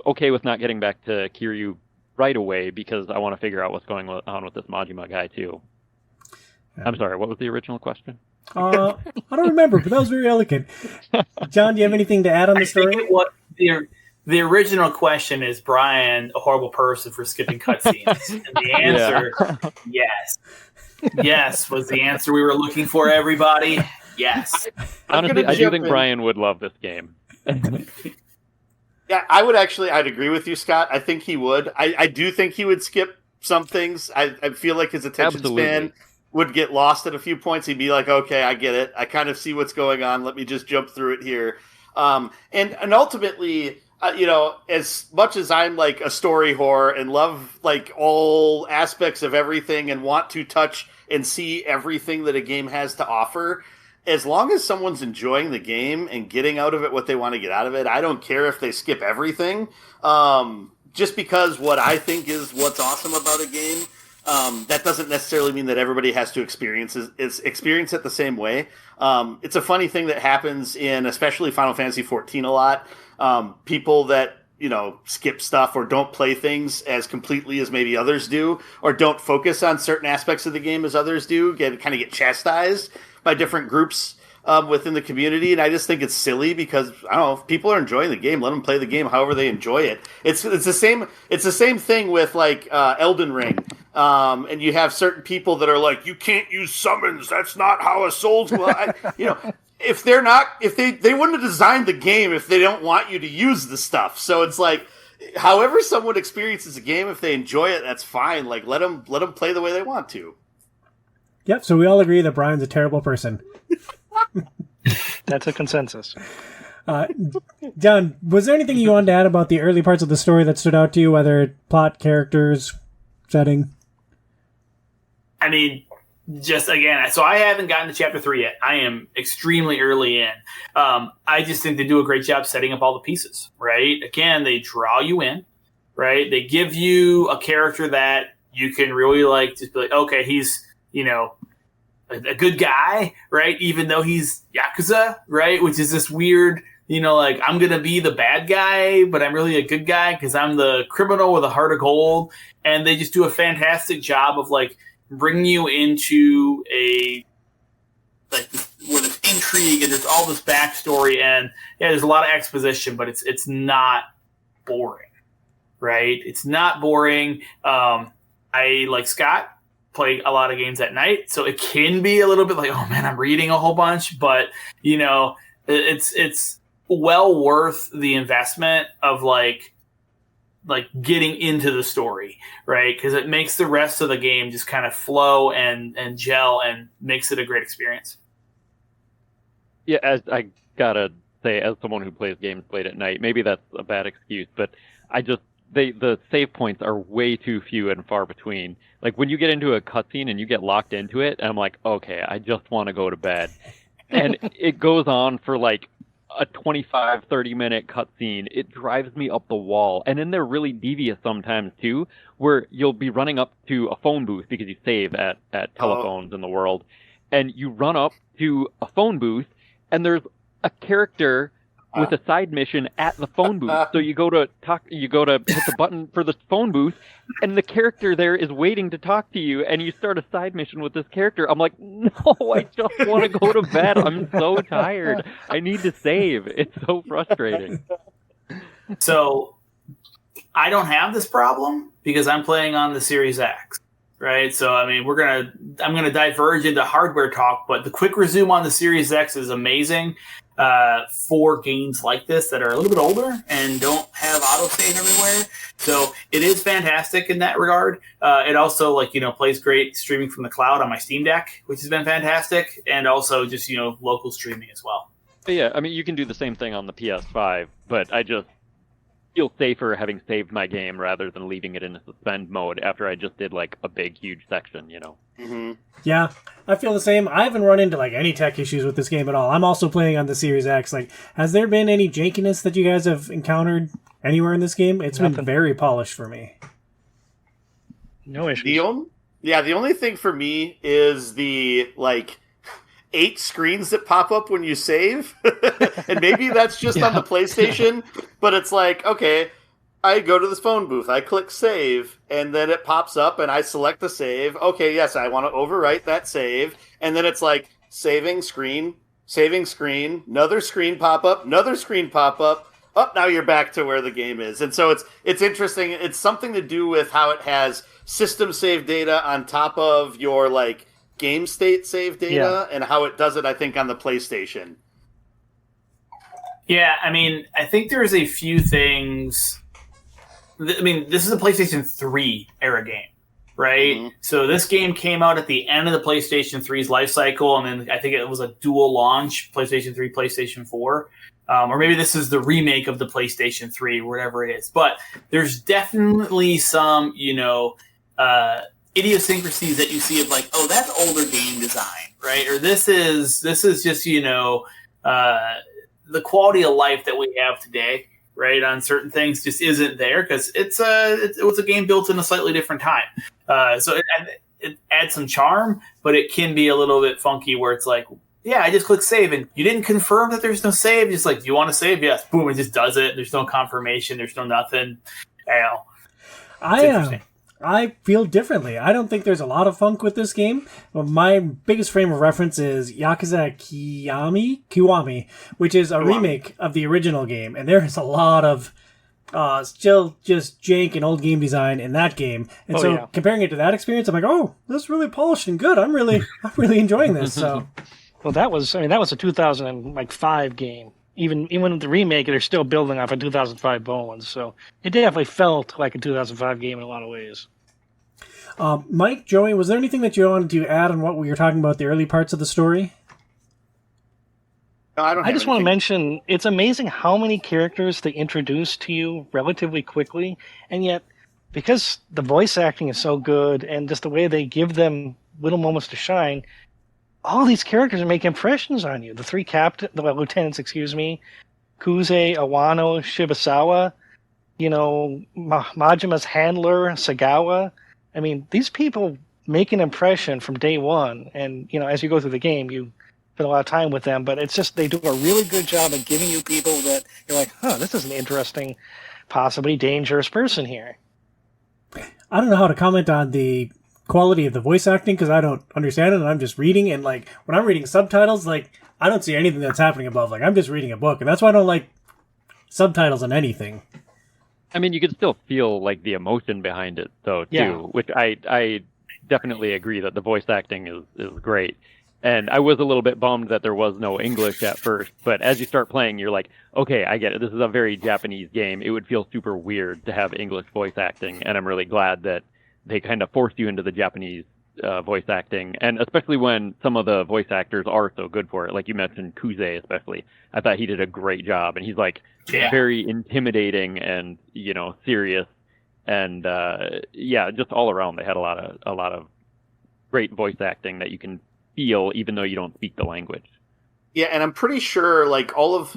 okay with not getting back to Kiryu right away because I want to figure out what's going on with this Majima guy too. I'm sorry, what was the original question? I don't remember, but that was very elegant. John, do you have anything to add on the story? What the original question is, Brian a horrible person for skipping cutscenes? And the answer, yes. Yes, was the answer we were looking for, everybody. Yes. Honestly, I do think Brian would love this game. Yeah, I'd agree with you, Scott. I think he would. I do think he would skip some things. I feel like his attention span would get lost at a few points. He'd be like, okay, I get it. I kind of see what's going on. Let me just jump through it here. And ultimately, as much as I'm like a story whore and love like all aspects of everything and want to touch and see everything that a game has to offer, as long as someone's enjoying the game and getting out of it what they want to get out of it, I don't care if they skip everything. Just because what I think is what's awesome about a game, that doesn't necessarily mean that everybody has to experience it the same way. It's a funny thing that happens in especially Final Fantasy XIV a lot. People that, skip stuff or don't play things as completely as maybe others do, or don't focus on certain aspects of the game as others do, get chastised by different groups within the community. And I just think it's silly because, I don't know, if people are enjoying the game, let them play the game however they enjoy it. It's the same thing with like Elden Ring. And you have certain people that are like, you can't use summons. That's not how a soul's will. If they wouldn't have designed the game if they don't want you to use the stuff. So it's like, however someone experiences a game, if they enjoy it, that's fine. Like let them play the way they want to. Yep. So we all agree that Brian's a terrible person. That's a consensus. John, was there anything you wanted to add about the early parts of the story that stood out to you, whether plot, characters, setting? I mean, just again, so I haven't gotten to Chapter 3 yet. I am extremely early in. I just think they do a great job setting up all the pieces, right? Again, they draw you in, right? They give you a character that you can really like, just be like, okay, he's, a good guy, right? Even though he's Yakuza, right? Which is this weird, like I'm going to be the bad guy, but I'm really a good guy because I'm the criminal with a heart of gold. And they just do a fantastic job of like bringing you into where there's intrigue and there's all this backstory and yeah, there's a lot of exposition, but it's not boring. right? It's not boring. I, like Scott, play a lot of games at night, so it can be a little bit like, oh man, I'm reading a whole bunch, but it's well worth the investment of like getting into the story, right? Because it makes the rest of the game just kind of flow and gel and makes it a great experience. Yeah, as I gotta say, as someone who plays games late at night, maybe that's a bad excuse, but the save points are way too few and far between. Like when you get into a cutscene and you get locked into it, and I'm like, okay, I just want to go to bed. And it goes on for like a 25, 30-minute cutscene. It drives me up the wall. And then they're really devious sometimes too, where you'll be running up to a phone booth because you save at telephones in the world. And you run up to a phone booth, and there's a character with a side mission at the phone booth. So you go to hit the button for the phone booth, and the character there is waiting to talk to you, and you start a side mission with this character. I'm like, no, I just want to go to bed. I'm so tired. I need to save. It's so frustrating. So I don't have this problem because I'm playing on the Series X. Right, so I mean, I'm gonna diverge into hardware talk, but the quick resume on the Series X is amazing for games like this that are a little bit older and don't have autosave everywhere. So it is fantastic in that regard. It also plays great streaming from the cloud on my Steam Deck, which has been fantastic, and also just local streaming as well. But yeah, I mean, you can do the same thing on the PS5, but I just feel safer having saved my game rather than leaving it in a suspend mode after I just did like a big, huge section, Mm-hmm. Yeah, I feel the same. I haven't run into like any tech issues with this game at all. I'm also playing on the Series X. Like, has there been any jankiness that you guys have encountered anywhere in this game? It's been very polished for me. No issues. The only thing for me is the 8 screens that pop up when you save. And maybe that's just on the PlayStation, but it's like, okay, I go to this phone booth, I click save, and then it pops up and I select the save. Okay, yes, I want to overwrite that save. And then it's like saving screen, another screen pop up, another screen pop up. Oh, now you're back to where the game is. And so it's interesting. It's something to do with how it has system save data on top of your game state save data and how it does it, I think, on the PlayStation. Yeah, I mean, I think there's a few things. I mean, this is a PlayStation 3 era game, right? Mm-hmm. So this game came out at the end of the PlayStation 3's life cycle, and then I think it was a dual launch, PlayStation 3, PlayStation 4. Or maybe this is the remake of the PlayStation 3, whatever it is. But there's definitely some, idiosyncrasies that you see of that's older game design, right? Or this is just the quality of life that we have today, right? On certain things just isn't there because it was a game built in a slightly different time. So it adds some charm, but it can be a little bit funky where it's like, yeah, I just click save and you didn't confirm that there's no save. Just like, do you want to save? Yes, boom, it just does it. There's no confirmation. There's no nothing. I feel differently. I don't think there's a lot of funk with this game. My biggest frame of reference is Yakuza Kiwami, which is a remake of the original game. And there is a lot of still just jank and old game design in that game. And comparing it to that experience, I'm like, oh, this is really polished and good. I'm really enjoying this. So, well, that was a 2005 game. Even with the remake, they're still building off a 2005 bones, so it definitely felt like a 2005 game in a lot of ways. Mike, Joey, was there anything that you wanted to add on what we were talking about the early parts of the story? No, I just want to mention it's amazing how many characters they introduce to you relatively quickly, and yet because the voice acting is so good and just the way they give them little moments to shine, all these characters make impressions on you. The lieutenants, Kuze, Awano, Shibusawa, Majima's handler, Sagawa. I mean, these people make an impression from day one. And, as you go through the game, you spend a lot of time with them. But it's just they do a really good job of giving you people that you're like, this is an interesting, possibly dangerous person here. I don't know how to comment on the quality of the voice acting because I don't understand it and I'm just reading, and when I'm reading subtitles, I don't see anything that's happening above. I'm just reading a book, and that's why I don't like subtitles on anything. I mean, you could still feel like the emotion behind it, though, too. Yeah. Which I definitely agree that the voice acting is great. And I was a little bit bummed that there was no English at first, but as you start playing, you're like, okay, I get it. This is a very Japanese game. It would feel super weird to have English voice acting, and I'm really glad that they kind of forced you into the Japanese voice acting, and especially when some of the voice actors are so good for it. Like you mentioned, Kuze especially. I thought he did a great job, and he's like very intimidating and serious, and just all around they had a lot of great voice acting that you can feel even though you don't speak the language. Yeah, and I'm pretty sure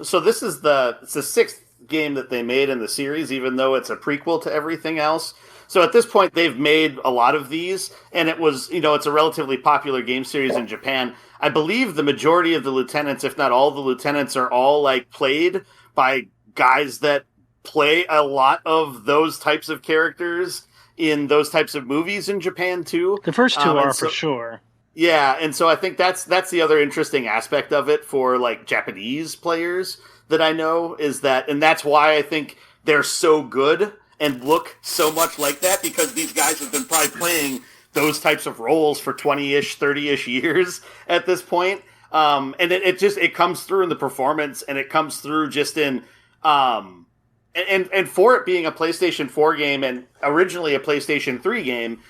so this is it's the sixth game that they made in the series, even though it's a prequel to everything else. So at this point, they've made a lot of these, and it was, it's a relatively popular game series in Japan. I believe the majority of the lieutenants, if not all the lieutenants, are all played by guys that play a lot of those types of characters in those types of movies in Japan too. The first two are for sure. Yeah, and so I think that's the other interesting aspect of it for Japanese players that I know is that, and that's why I think they're so good and look so much like that, because these guys have been probably playing those types of roles for 20-ish, 30-ish years at this point. And it comes through in the performance, and it comes through just in, and for it being a PlayStation 4 game and originally a PlayStation 3 game,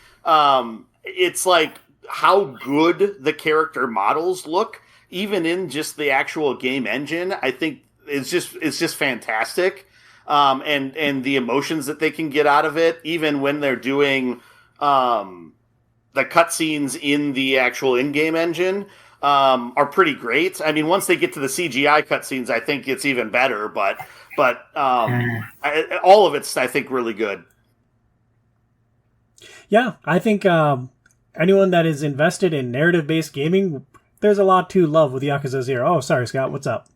it's how good the character models look, even in just the actual game engine. I think it's just fantastic. And the emotions that they can get out of it, even when they're doing the cutscenes in the actual in-game engine, are pretty great. I mean, once they get to the CGI cutscenes, I think it's even better. But all of it's, I think, really good. Yeah, I think anyone that is invested in narrative-based gaming, there's a lot to love with Yakuza 0. Oh, sorry, Scott, what's up?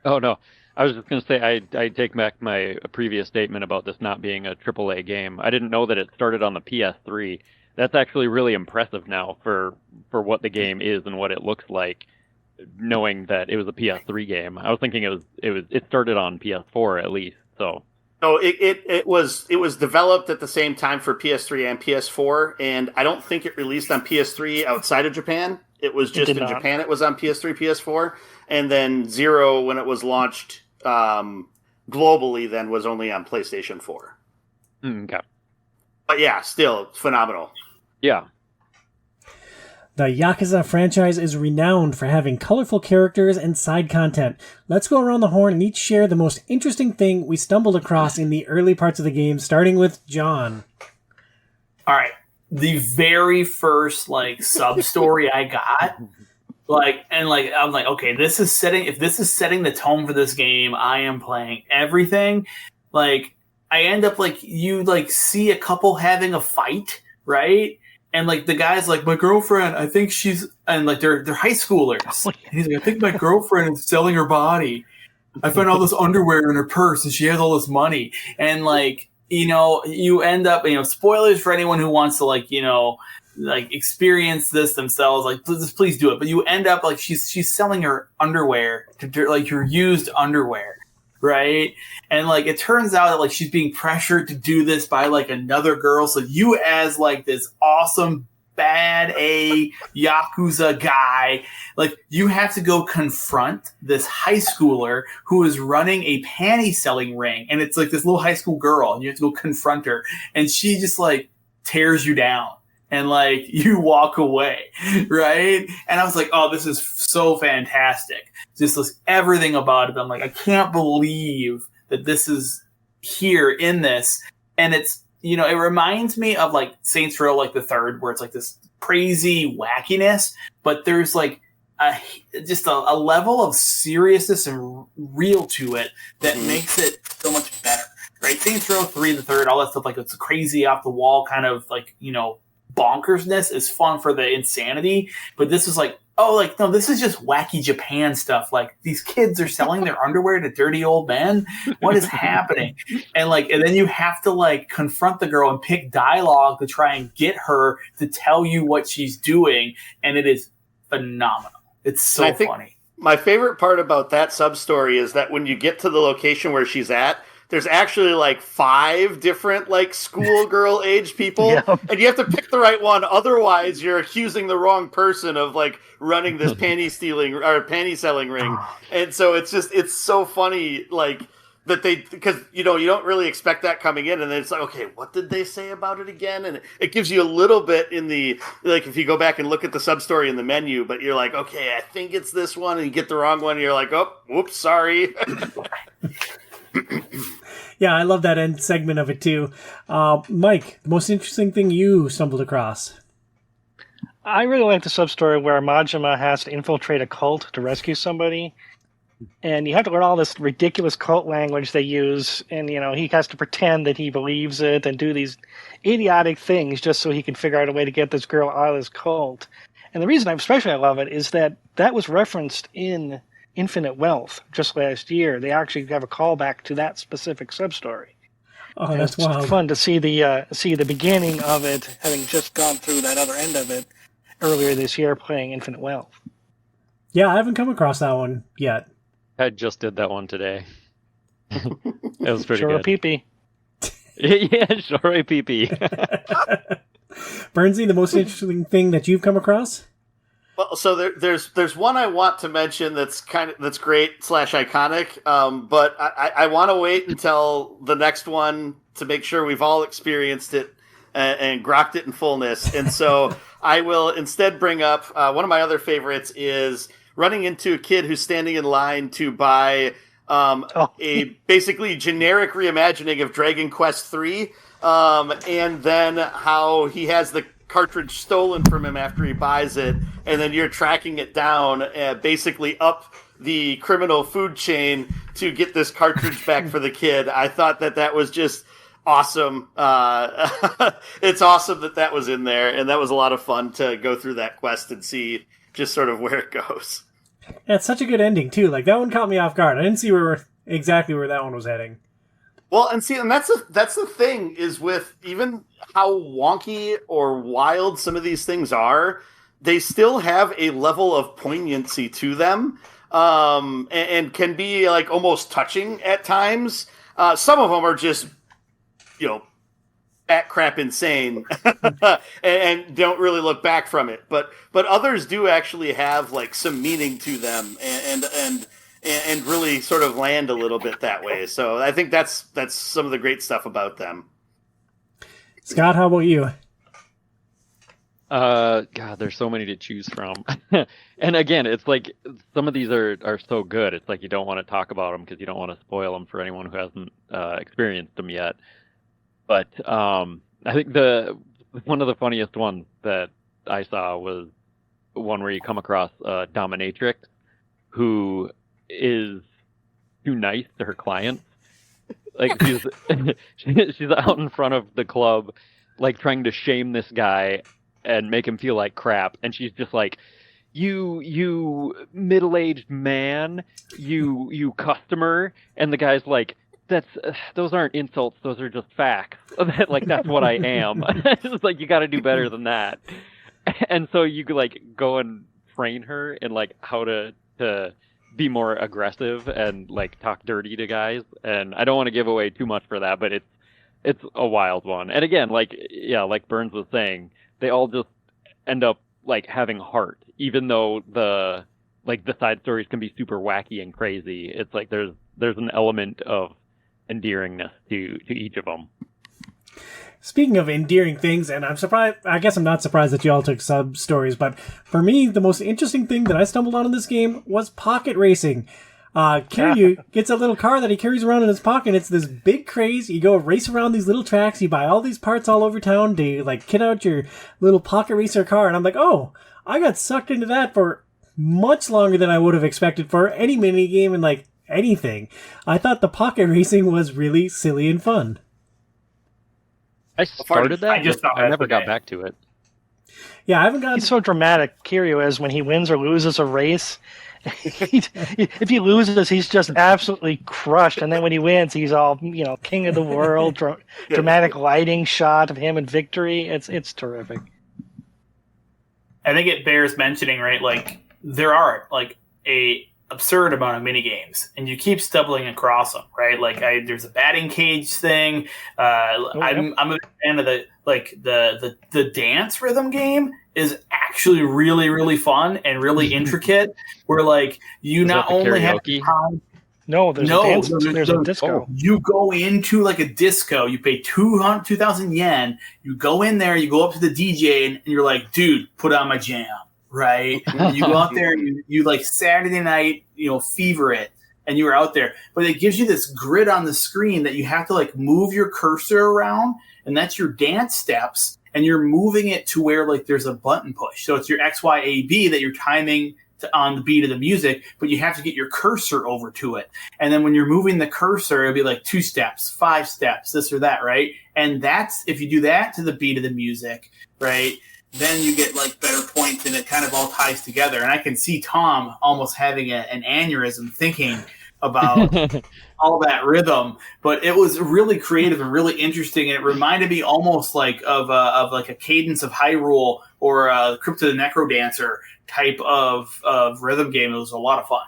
Oh, no. I was just going to say, I take back my previous statement about this not being a AAA game. I didn't know that it started on the PS3. That's actually really impressive now for what the game is and what it looks like, knowing that it was a PS3 game. I was thinking it started on PS4 at least. So. No, it was developed at the same time for PS3 and PS4, and I don't think it released on PS3 outside of Japan. It was just in Japan. It was on PS3, PS4, and then Zero, when it was launched globally, then was only on PlayStation 4. Okay. But yeah, still phenomenal. Yeah. The Yakuza franchise is renowned for having colorful characters and side content. Let's go around the horn and each share the most interesting thing we stumbled across in the early parts of the game, starting with John. All right. The very first sub-story I got, I'm like, okay, this is setting the tone for this game, I am playing everything. I end up you see a couple having a fight, right? And the guy's like, my girlfriend, I think she's, and they're high schoolers. And he's like, I think my girlfriend is selling her body. I found all this underwear in her purse and she has all this money. And you end up, spoilers for anyone who wants to experience this themselves, please do it. But you end up she's selling her underwear to your used underwear. Right. And it turns out that she's being pressured to do this by another girl. So you as this awesome bad Yakuza guy, you have to go confront this high schooler who is running a panty selling ring. And it's this little high school girl, and you have to go confront her. And she just tears you down. And you walk away, right? And I was like, "Oh, this is so fantastic!" Just everything about it. I'm like, I can't believe that this is here in this. And it's it reminds me of Saints Row the third, where it's this crazy wackiness, but there's just a level of seriousness and real to it that makes it so much better, right? Saints Row 3, the third, all that stuff it's crazy off the wall kind of bonkersness is fun for the insanity, but this is no, this is just wacky Japan stuff. These kids are selling their underwear to dirty old men. What is happening? And and then you have to confront the girl and pick dialogue to try and get her to tell you what she's doing, and it is phenomenal. It's so funny. My favorite part about that sub story is that when you get to the location where she's at, there's actually like 5 different like schoolgirl age people, Yep. and you have to pick the right one. Otherwise, you're accusing the wrong person of like running this panty selling ring. And so it's so funny like that because you don't really expect that coming in, and then it's like, okay, what did they say about it again? And it gives you a little bit in the like if you go back and look at the sub story in the menu, but you're like, okay, I think it's this one, and you get the wrong one, and you're like, oh, whoops, sorry. Yeah, I love that end segment of it too. Mike, the most interesting thing you stumbled across? I really like the sub story where Majima has to infiltrate a cult to rescue somebody. And you have to learn all this ridiculous cult language they use, and he has to pretend that he believes it and do these idiotic things just so he can figure out a way to get this girl out of this cult. And the reason I love it is that was referenced in Infinite Wealth just last year. They actually have a callback to that specific sub-story. Oh, and that's it's wild. fun to see the beginning of it, having just gone through that other end of it earlier this year playing Infinite Wealth. Yeah, I haven't come across that one yet. I just did that one today. It was pretty Sure, good. pee-pee. Yeah, sure, a pee-pee. Bernsey, the most interesting thing that you've come across? Well, so there's one I want to mention that's great / iconic, but I want to wait until the next one to make sure we've all experienced it and grokked it in fullness. And so I will instead bring up one of my other favorites is running into a kid who's standing in line to buy a basically generic reimagining of Dragon Quest III, and then how he has the cartridge stolen from him after he buys it, and then you're tracking it down basically up the criminal food chain to get this cartridge back for the kid. I thought that was just awesome. It's awesome that was in there, and that was a lot of fun to go through that quest and see just sort of where it goes. Yeah, it's such a good ending too. Like that one caught me off guard. I didn't see exactly where that one was heading. Well, and that's the thing is with even how wonky or wild some of these things are, they still have a level of poignancy to them, and can be like almost touching at times. Some of them are just, at crap insane and don't really look back from it. But others do actually have like some meaning to them and really sort of land a little bit that way. So I think that's some of the great stuff about them. Scott, how about you? God, there's so many to choose from. And again, it's like some of these are so good. It's like you don't want to talk about them because you don't want to spoil them for anyone who hasn't experienced them yet. But I think one of the funniest ones that I saw was one where you come across a dominatrix who is too nice to her clients. Like she's out in front of the club, like trying to shame this guy and make him feel like crap, and she's just like, "You middle-aged man, you customer," and the guy's like, those aren't insults, those are just facts. Like, that's what I am. It's like, you got to do better than that. And so you like go and train her in like how to be more aggressive and like talk dirty to guys. And I don't want to give away too much for that, but it's a wild one. And again, like Burns was saying, they all just end up like having heart, even though the side stories can be super wacky and crazy. It's like there's an element of endearingness to each of them. Speaking of endearing things, and I guess I'm not surprised that you all took sub stories, but for me, the most interesting thing that I stumbled on in this game was pocket racing. Kiryu gets a little car that he carries around in his pocket. It's this big craze. You go race around these little tracks. You buy all these parts all over town to like kit out your little pocket racer car. And I'm like, oh, I got sucked into that for much longer than I would have expected for any mini game and like anything. I thought the pocket racing was really silly and fun. I started that. I never got today. back to it. Yeah, I haven't gotten... He's so dramatic, Kiryu is, when he wins or loses a race. If he loses, he's just absolutely crushed. And then when he wins, he's all, king of the world, dramatic lighting shot of him in victory. It's terrific. I think it bears mentioning, right? Like, there are like a absurd amount of mini games, and you keep stumbling across them, right? Like there's a batting cage thing. I'm a fan of the dance rhythm game is actually really, really fun and really intricate. Where like you not only have time. No, there's a disco. You go into like a disco. You pay 2,000 yen. You go in there. You go up to the DJ, and you're like, dude, put on my jam. Right? You go out there and you like Saturday night, fever it, and you're out there. But it gives you this grid on the screen that you have to like move your cursor around, and that's your dance steps, and you're moving it to where like there's a button push. So it's your X, Y, A, B that you're timing on the beat of the music, but you have to get your cursor over to it. And then when you're moving the cursor, it'll be like 2 steps, 5 steps, this or that, right? And that's, if you do that to the beat of the music, right, then you get like better points, and it kind of all ties together. And I can see Tom almost having an aneurysm thinking about all that rhythm. But it was really creative and really interesting, and it reminded me almost like of like a Cadence of Hyrule or a Crypto the Necro Dancer type of rhythm game. It was a lot of fun.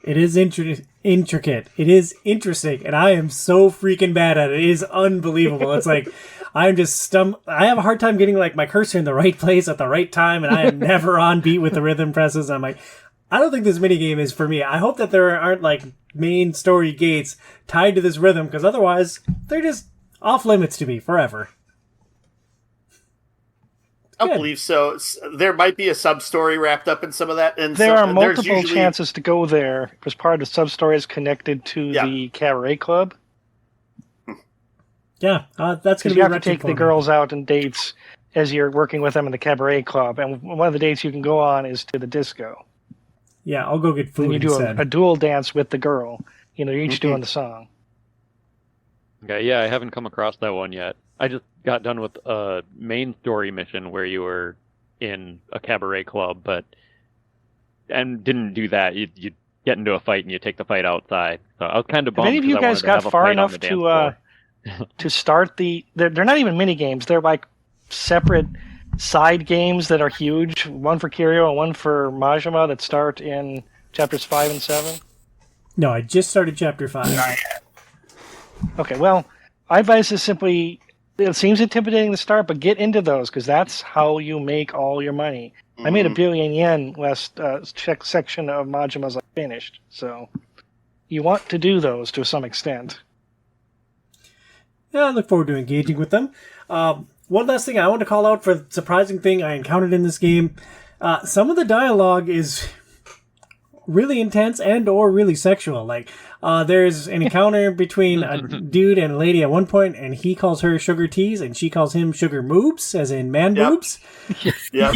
It is intricate. It is interesting, and I am so freaking bad at it. It is unbelievable. It's like I'm just I have a hard time getting like my cursor in the right place at the right time, and I am never on beat with the rhythm presses. I'm like, I don't think this minigame is for me. I hope that there aren't like main story gates tied to this rhythm, because otherwise they're just off limits to me forever. I don't believe so. There might be a sub-story wrapped up in some of that. And there are multiple chances to go there, because part of the sub-story is connected to the Cabaret Club. Yeah, that's going to be you have to take the girls out on dates as you're working with them in the Cabaret Club. And one of the dates you can go on is to the disco. Yeah, I'll go get food and you do instead. a dual dance with the girl. You're each doing the song. Okay, yeah, I haven't come across that one yet. I just got done with a main story mission where you were in a cabaret club, and didn't do that. You get into a fight and you take the fight outside. So I was kind of bummed. Have any of you guys got far enough to start the? They're not even mini games. They're like separate side games that are huge. One for Kiryu and one for Majima that start in chapters 5 and 7. No, I just started chapter 5. Okay, well, I advise this simply. It seems intimidating to start, but get into those, because that's how you make all your money. Mm-hmm. I made 1 billion yen last section of Majima's finished, so you want to do those to some extent. Yeah, I look forward to engaging with them. One last thing I want to call out for the surprising thing I encountered in this game. Some of the dialogue is really intense and or really sexual. Like, there's an encounter between a dude and a lady at one point, and he calls her sugar teas, and she calls him sugar moobs, as in man boobs. Yep.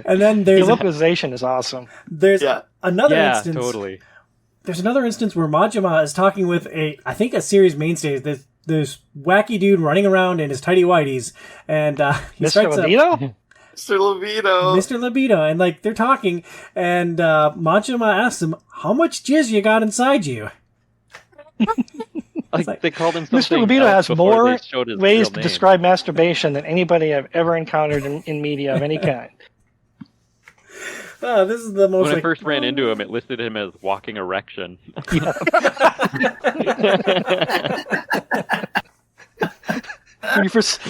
And then there's the localization is awesome. There's another instance. Yeah, totally. There's another instance where Majima is talking with I think a series mainstay, this wacky dude running around in his tighty whities, and he Mr. Libido? Mr. Libido, and like they're talking, and Majima asks him, "How much jizz you got inside you?" Like they called him something. Mr. Libido has more ways to describe masturbation than anybody I've ever encountered in media of any kind. This is the most. When I first ran into him, it listed him as walking erection.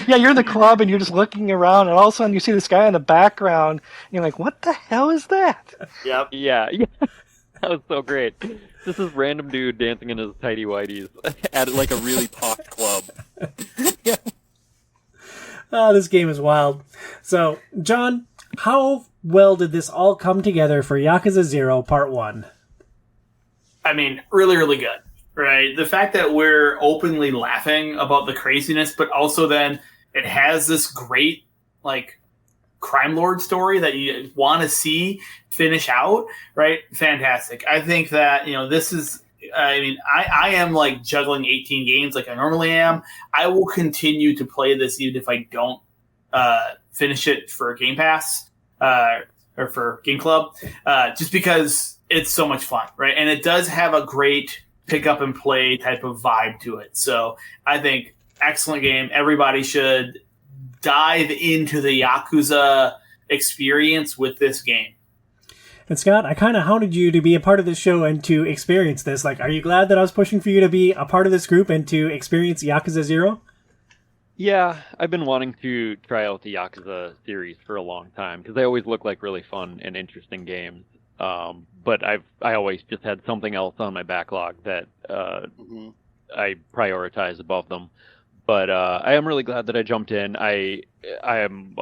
You're in the club and you're just looking around, and all of a sudden you see this guy in the background, and you're like, "What the hell is that?" Yep. Yeah. That was so great. This is random dude dancing in his tighty whities at like a really posh club. Oh, this game is wild. So, John, how well did this all come together for Yakuza 0 Part 1? I mean, really, really good, right? The fact that we're openly laughing about the craziness, but also then it has this great, like, crime lord story that you want to see finish out, right? Fantastic. I think that, this is, I am like juggling 18 games like I normally am. I will continue to play this even if I don't finish it for Game Pass or for Game Club, just because it's so much fun, right? And it does have a great pick up and play type of vibe to it. So I think excellent game. Everybody should dive into the Yakuza experience with this game. And Scott, I kind of hounded you to be a part of this show and to experience this. Like, are you glad that I was pushing for you to be a part of this group and to experience Yakuza 0? Yeah, I've been wanting to try out the Yakuza series for a long time because they always look like really fun and interesting games. But I always just had something else on my backlog that I prioritize above them. But I am really glad that I jumped in. I am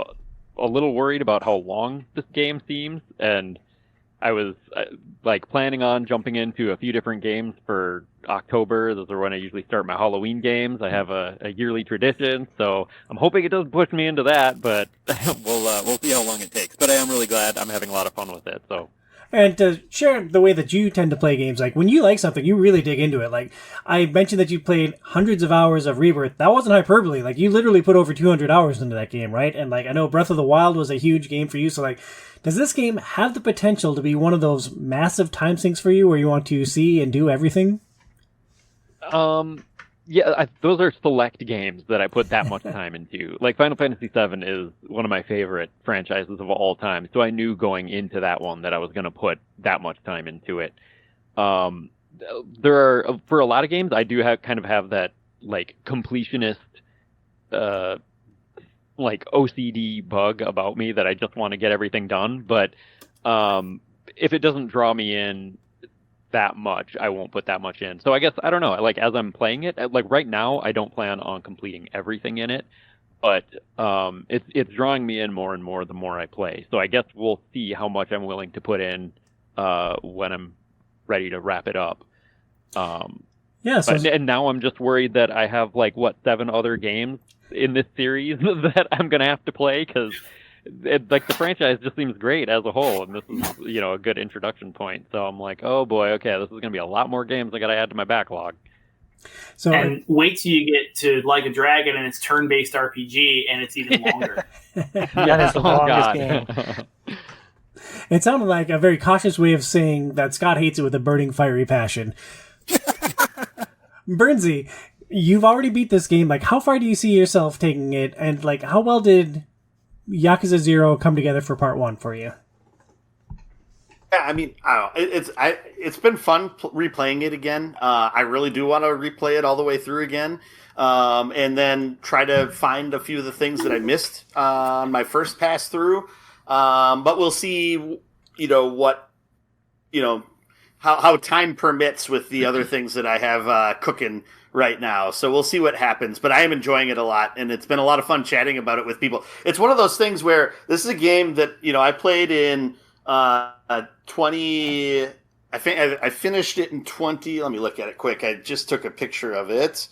a little worried about how long this game seems, and I was planning on jumping into a few different games for October. Those are when I usually start my Halloween games. I have a yearly tradition, so I'm hoping it doesn't push me into that, but we'll see how long it takes. But I am really glad. I'm having a lot of fun with it. So. And to share the way that you tend to play games, like when you like something, you really dig into it. Like I mentioned that you played hundreds of hours of Rebirth. That wasn't hyperbole. Like you literally put over 200 hours into that game, right? And like I know Breath of the Wild was a huge game for you. So like, does this game have the potential to be one of those massive time sinks for you where you want to see and do everything? Yeah, those are select games that I put that much time into. Like Final Fantasy VII is one of my favorite franchises of all time, so I knew going into that one that I was going to put that much time into it. There are, for a lot of games, I do have that like completionist, like OCD bug about me that I just want to get everything done. But if it doesn't draw me in that much, I won't put that much in. So I guess, I don't know, like as I'm playing it, like right now, I don't plan on completing everything in it, but it's drawing me in more and more the more I play. So I guess we'll see how much I'm willing to put in when I'm ready to wrap it up. And now I'm just worried that I have 7 other games in this series that I'm going to have to play because the franchise just seems great as a whole, and this is a good introduction point. So I'm like, oh boy, okay, this is going to be a lot more games I got to add to my backlog. So and wait till you get to Like a Dragon and it's turn-based RPG and it's even longer. That is the longest game. It sounded like a very cautious way of saying that Scott hates it with a burning, fiery passion. Bernsey, you've already beat this game. Like, how far do you see yourself taking it, and how well did Yakuza 0 come together for part 1 for you? Yeah, I mean, I don't know. It's been fun replaying it again. I really do want to replay it all the way through again, and then try to find a few of the things that I missed on my first pass through. But we'll see, how time permits with the other things that I have cooking right now. So we'll see what happens. But I am enjoying it a lot, and it's been a lot of fun chatting about it with people. It's one of those things where this is a game that, I played in 20... I finished it in 20... Let me look at it quick. I just took a picture of it.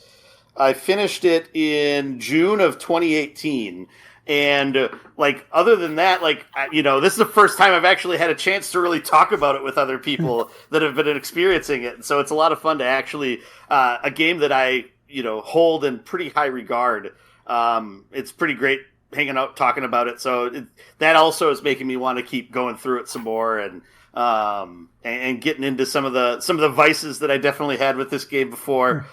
I finished it in June of 2018. And, other than that, this is the first time I've actually had a chance to really talk about it with other people that have been experiencing it. And so it's a lot of fun to actually, a game that I, hold in pretty high regard. It's pretty great hanging out, talking about it. So that also is making me want to keep going through it some more and getting into some of the vices that I definitely had with this game before.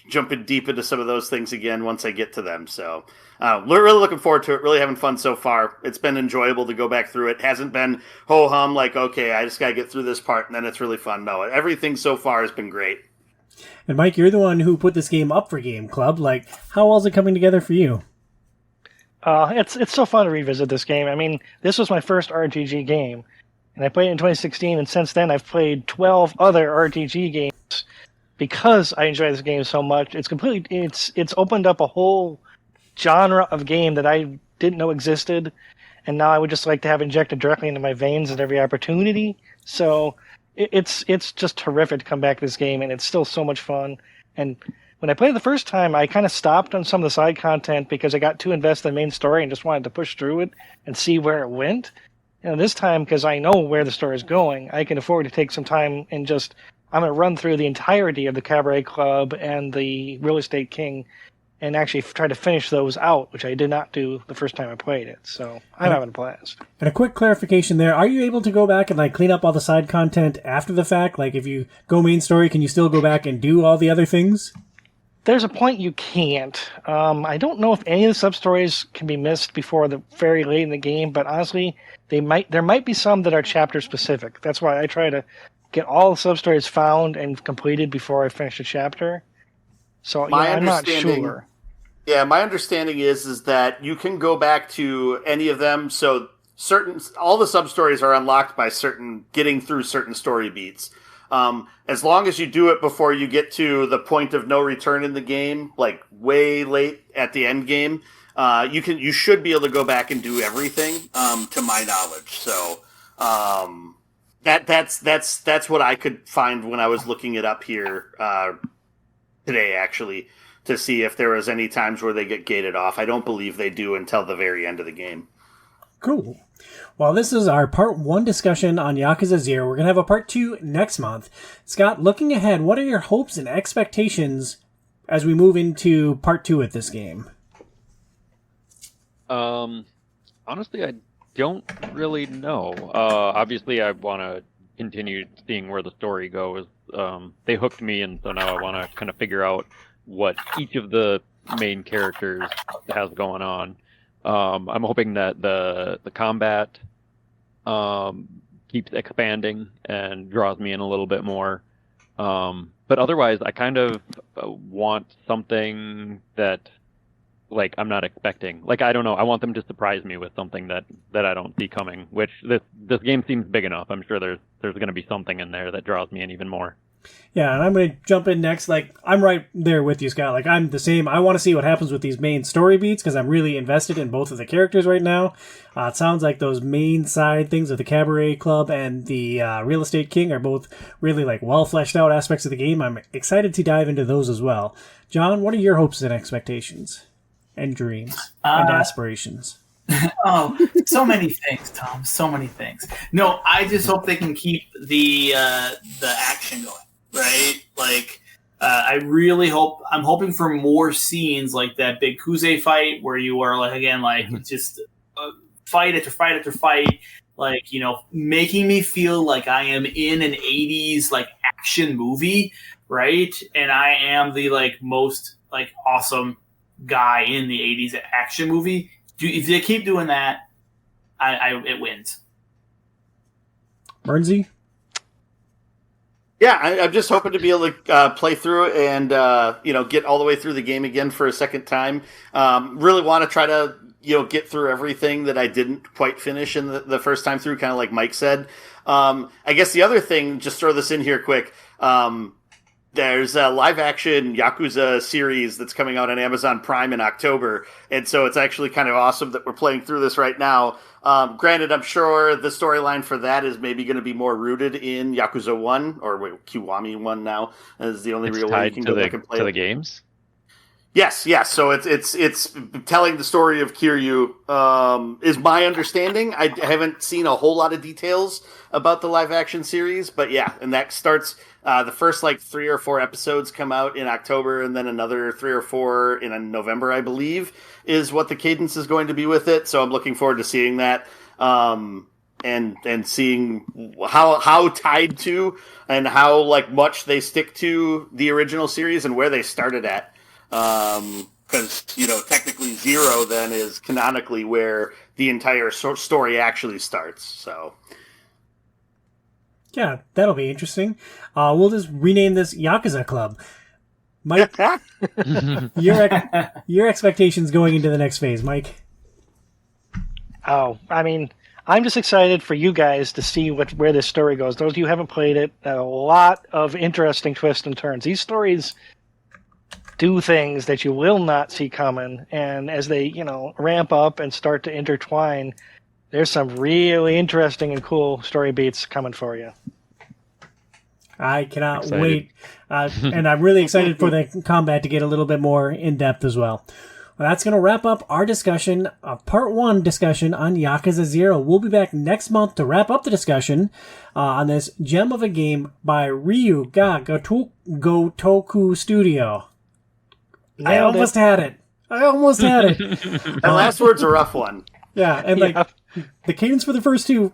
Jumping deep into some of those things again once I get to them. So we're really looking forward to it, really having fun so far. It's been enjoyable to go back through it. Hasn't been ho-hum okay, I just got to get through this part and then it's really fun. No, everything so far has been great. And Mike, you're the one who put this game up for Game Club. How well is it coming together for you? It's so fun to revisit this game. I mean, this was my first RPG game, and I played it in 2016, and since then I've played 12 other RPG games because I enjoy this game so much. It's opened up a whole genre of game that I didn't know existed, and now I would just like to have injected directly into my veins at every opportunity. So it's just terrific to come back to this game, and it's still so much fun. And when I played it the first time, I kind of stopped on some of the side content because I got too invested in the main story and just wanted to push through it and see where it went. And this time, because I know where the story is going, I can afford to take some time and I'm going to run through the entirety of the Cabaret Club and the Real Estate King and actually try to finish those out, which I did not do the first time I played it. So I'm having a blast. And a quick clarification there. Are you able to go back and clean up all the side content after the fact? If you go main story, can you still go back and do all the other things? there's a point you can't. I don't know if any of the sub-stories can be missed before the very late in the game, but honestly, there might be some that are chapter specific. That's why I try to get all the sub-stories found and completed before I finish a chapter. So I'm not sure. Yeah, my understanding is that you can go back to any of them. So all the sub-stories are unlocked by getting through certain story beats. As long as you do it before you get to the point of no return in the game, like way late at the end game, you should be able to go back and do everything, to my knowledge. So, that's what I could find when I was looking it up here, today, actually, to see if there was any times where they get gated off. I don't believe they do until the very end of the game. Cool. Well, this is our part 1 discussion on Yakuza 0. We're going to have a part 2 next month. Scott, looking ahead, what are your hopes and expectations as we move into part 2 at this game? Honestly, I don't really know. Obviously, I want to continue seeing where the story goes. They hooked me, and so now I want to kind of figure out what each of the main characters has going on. I'm hoping that the combat keeps expanding and draws me in a little bit more. But otherwise, I kind of want something that, like, I'm not expecting. Like, I don't know. I want them to surprise me with something that I don't see coming. Which this game seems big enough. I'm sure there's going to be something in there that draws me in even more. Yeah, and I'm going to jump in next. Like, I'm right there with you, Scott. Like, I'm the same. I want to see what happens with these main story beats because I'm really invested in both of the characters right now. It sounds like those main side things of the Cabaret Club and the Real Estate King are both really, like, well fleshed out aspects of the game. I'm excited to dive into those as well. John, what are your hopes and expectations and dreams and aspirations? Oh, so many things, Tom. So many things. No, I just hope they can keep the action going. Right? Like, I really hope, I'm hoping for more scenes like that big Kuze fight where you are, like, again, like, just fight after fight after fight, like, making me feel like I am in an 80s, like, action movie, right? And I am the, like, most, like, awesome guy in the 80s action movie. If they keep doing that, it wins. Bernsey? Yeah, I'm just hoping to be able to play through it and get all the way through the game again for a second time. Really want to try to get through everything that I didn't quite finish in the first time through, kind of like Mike said. I guess the other thing, just throw this in here quick. There's a live-action Yakuza series that's coming out on Amazon Prime in October, and so it's actually kind of awesome that we're playing through this right now. Granted, I'm sure the storyline for that is maybe going to be more rooted in Yakuza 1, or Kiwami 1 now, is the only real way you can go back and play to the games? Yes. So it's telling the story of Kiryu, is my understanding. I haven't seen a whole lot of details about the live-action series, but yeah, and that starts... the first 3 or 4 episodes come out in October, and then another 3 or 4 in November, I believe, is what the cadence is going to be with it. So I'm looking forward to seeing that, and seeing how tied to and how much they stick to the original series and where they started at. Because technically 0 then is canonically where the entire story actually starts. So. Yeah, that'll be interesting. We'll just rename this Yakuza Club. Mike, your expectations going into the next phase, Mike? Oh, I mean, I'm just excited for you guys to see where this story goes. Those of you who haven't played it, a lot of interesting twists and turns. These stories do things that you will not see coming, and as they, ramp up and start to intertwine, there's some really interesting and cool story beats coming for you. I cannot wait. And I'm really excited for the combat to get a little bit more in-depth as well. Well, that's going to wrap up our discussion, part 1 discussion on Yakuza 0. We'll be back next month to wrap up the discussion on this gem of a game by Ryu Ga Gotoku Studio. I almost had it. That last word's a rough one. Yeah, and the cadence for the first 2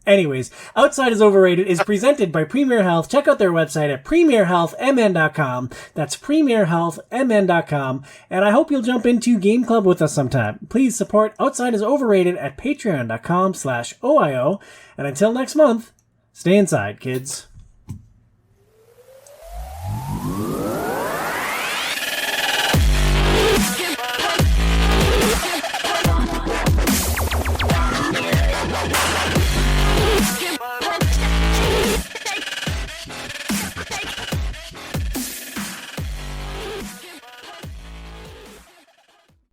Anyways, Outside is Overrated is presented by Premier Health. Check out their website at premierhealthmn.com. That's premierhealthmn.com. And I hope you'll jump into Game Club with us sometime. Please support Outside is Overrated at patreon.com/OiO. And until next month, stay inside, kids.